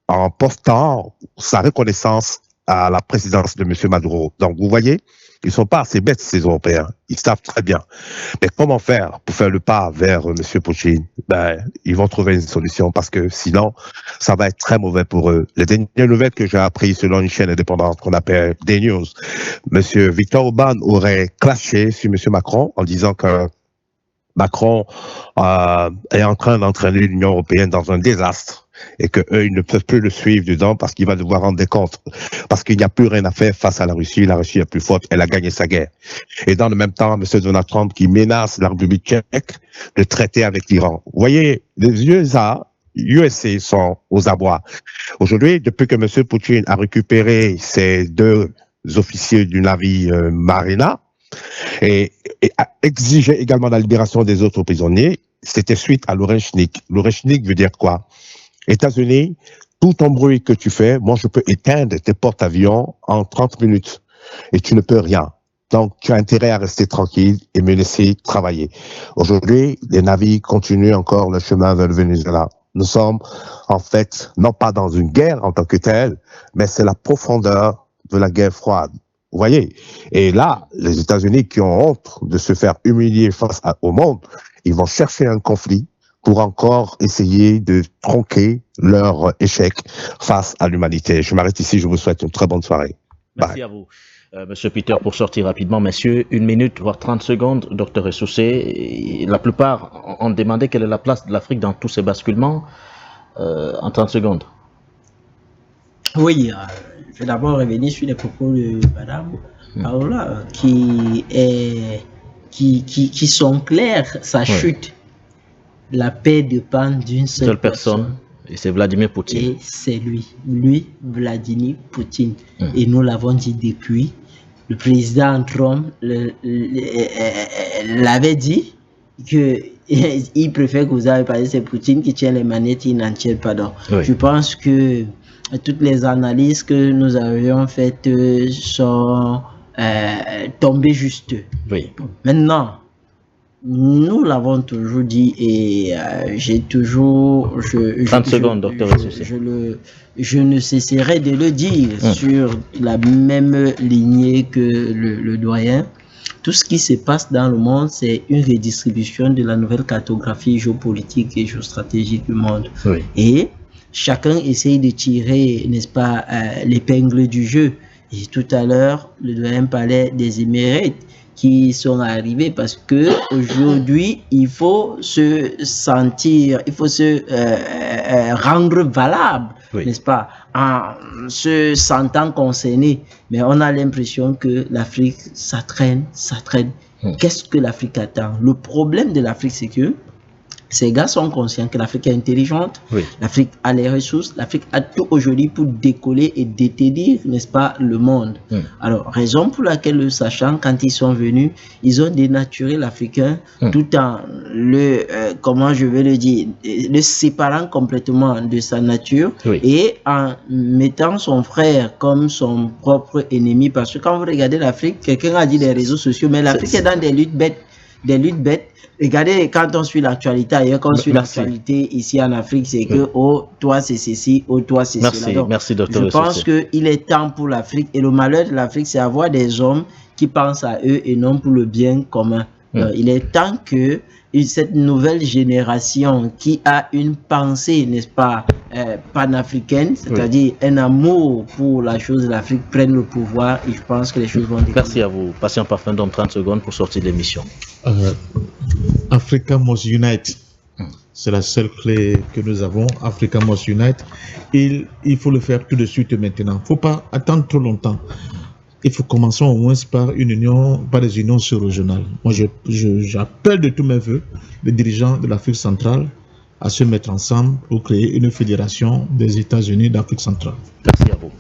en postant sa reconnaissance à la présidence de M. Maduro. Donc, vous voyez, ils sont pas assez bêtes, ces Européens. Ils savent très bien. Mais comment faire pour faire le pas vers M. Poutine? Ils vont trouver une solution parce que sinon, ça va être très mauvais pour eux. Les dernières nouvelles que j'ai apprises selon une chaîne indépendante qu'on appelle D-News, M. Viktor Orban aurait clashé sur M. Macron en disant que Macron est en train d'entraîner l'Union européenne dans un désastre et que eux, ils ne peuvent plus le suivre dedans parce qu'il va devoir rendre des comptes. Parce qu'il n'y a plus rien à faire face à la Russie est plus forte, elle a gagné sa guerre. Et dans le même temps, M. Donald Trump qui menace la République tchèque de traiter avec l'Iran. Vous voyez, les USA sont aux abois. Aujourd'hui, depuis que M. Poutine a récupéré ses 2 officiers du navire Marina et a exigé également la libération des autres prisonniers, c'était suite à l'Orenchnik. L'Orenchnik veut dire quoi? États-Unis, tout ton bruit que tu fais, moi je peux éteindre tes porte-avions en 30 minutes et tu ne peux rien. Donc tu as intérêt à rester tranquille et me laisser travailler. Aujourd'hui, les navires continuent encore le chemin vers le Venezuela. Nous sommes en fait, non pas dans une guerre en tant que telle, mais c'est la profondeur de la guerre froide. Vous voyez? Et là, les États-Unis qui ont honte de se faire humilier face au monde, ils vont chercher un conflit pour encore essayer de tronquer leur échec face à l'humanité. Je m'arrête ici, je vous souhaite une très bonne soirée. Merci Bye. à vous. Monsieur Peter, pour sortir rapidement, messieurs, 1 minute, voire 30 secondes, docteur Essoussé. La plupart ont demandé quelle est la place de l'Afrique dans tous ces basculements. En 30 secondes. Oui, je vais d'abord revenir sur les propos de Madame Paola, qui sont clairs. Sa chute, la paix dépend d'une seule personne. Et c'est Vladimir Poutine. Et c'est lui, Vladimir Poutine. Et nous l'avons dit depuis. Le président Trump l'avait dit qu'il préfère que vous avez parlé, c'est Poutine qui tient les manettes, il n'en tient pas d'autres. Oui. Je pense que toutes les analyses que nous avions faites sont tombées justes. Oui. Maintenant, nous l'avons toujours dit et j'ai toujours... 30 secondes, docteur Essoussé. Je ne cesserai de le dire sur la même lignée que le doyen. Tout ce qui se passe dans le monde, c'est une redistribution de la nouvelle cartographie géopolitique et géostratégique du monde. Oui. Et chacun essaye de tirer, n'est-ce pas, l'épingle du jeu. Et tout à l'heure, le doyen parlait des Émirates qui sont arrivés parce que aujourd'hui, il faut se sentir, il faut se rendre valable, n'est-ce pas, en se sentant concerné. Mais on a l'impression que l'Afrique, ça traîne. Qu'est-ce que l'Afrique attend? Le problème de l'Afrique, c'est que ces gars sont conscients que l'Afrique est intelligente, l'Afrique a les ressources, l'Afrique a tout aujourd'hui pour décoller et détenir, n'est-ce pas, le monde. Alors, raison pour laquelle, sachant, quand ils sont venus, ils ont dénaturé l'Africain tout en le, comment je vais le dire, le séparant complètement de sa nature et en mettant son frère comme son propre ennemi. Parce que quand vous regardez l'Afrique, quelqu'un a dit les réseaux sociaux, mais l'Afrique est dans des luttes bêtes. Regardez, quand on suit l'actualité ailleurs, quand on suit l'actualité ici en Afrique, c'est que, oh, toi c'est ceci, oh, toi c'est cela. Donc, merci, docteur. Je pense qu'il est temps pour l'Afrique, et le malheur de l'Afrique, c'est avoir des hommes qui pensent à eux et non pour le bien commun. Il est temps que cette nouvelle génération qui a une pensée, n'est-ce pas, panafricaine, c'est-à-dire un amour pour la chose de l'Afrique, prenne le pouvoir, et je pense que les choses vont décoller. Merci à vous. Patient parfum dans 30 secondes pour sortir de l'émission. Africa must unite. C'est la seule clé que nous avons. Africa must unite. Il faut le faire tout de suite maintenant. Il ne faut pas attendre trop longtemps. Il faut commencer au moins par des unions sur-régionales. Moi, j'appelle de tous mes voeux les dirigeants de l'Afrique centrale à se mettre ensemble pour créer une fédération des États-Unis d'Afrique centrale. Merci à vous.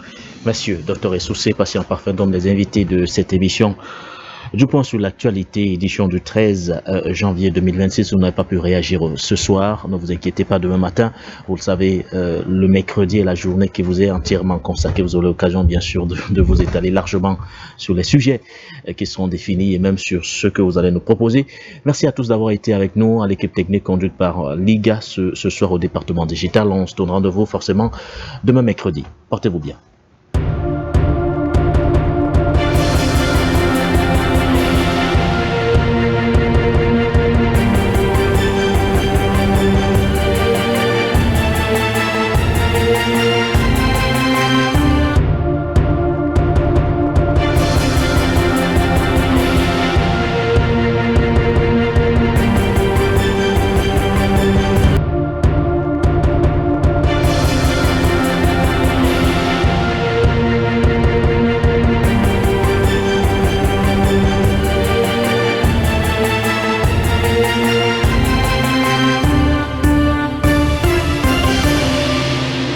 Monsieur, docteur Essoussé, patient parfum d'homme, les invités de cette émission. Du point sur l'actualité, édition du 13 janvier 2026, vous n'avez pas pu réagir ce soir, ne vous inquiétez pas, demain matin, vous le savez, le mercredi est la journée qui vous est entièrement consacrée, vous aurez l'occasion bien sûr de vous étaler largement sur les sujets qui seront définis et même sur ce que vous allez nous proposer. Merci à tous d'avoir été avec nous, à l'équipe technique conduite par Liga ce soir au département digital. On se donne rendez-vous forcément demain mercredi. Portez-vous bien.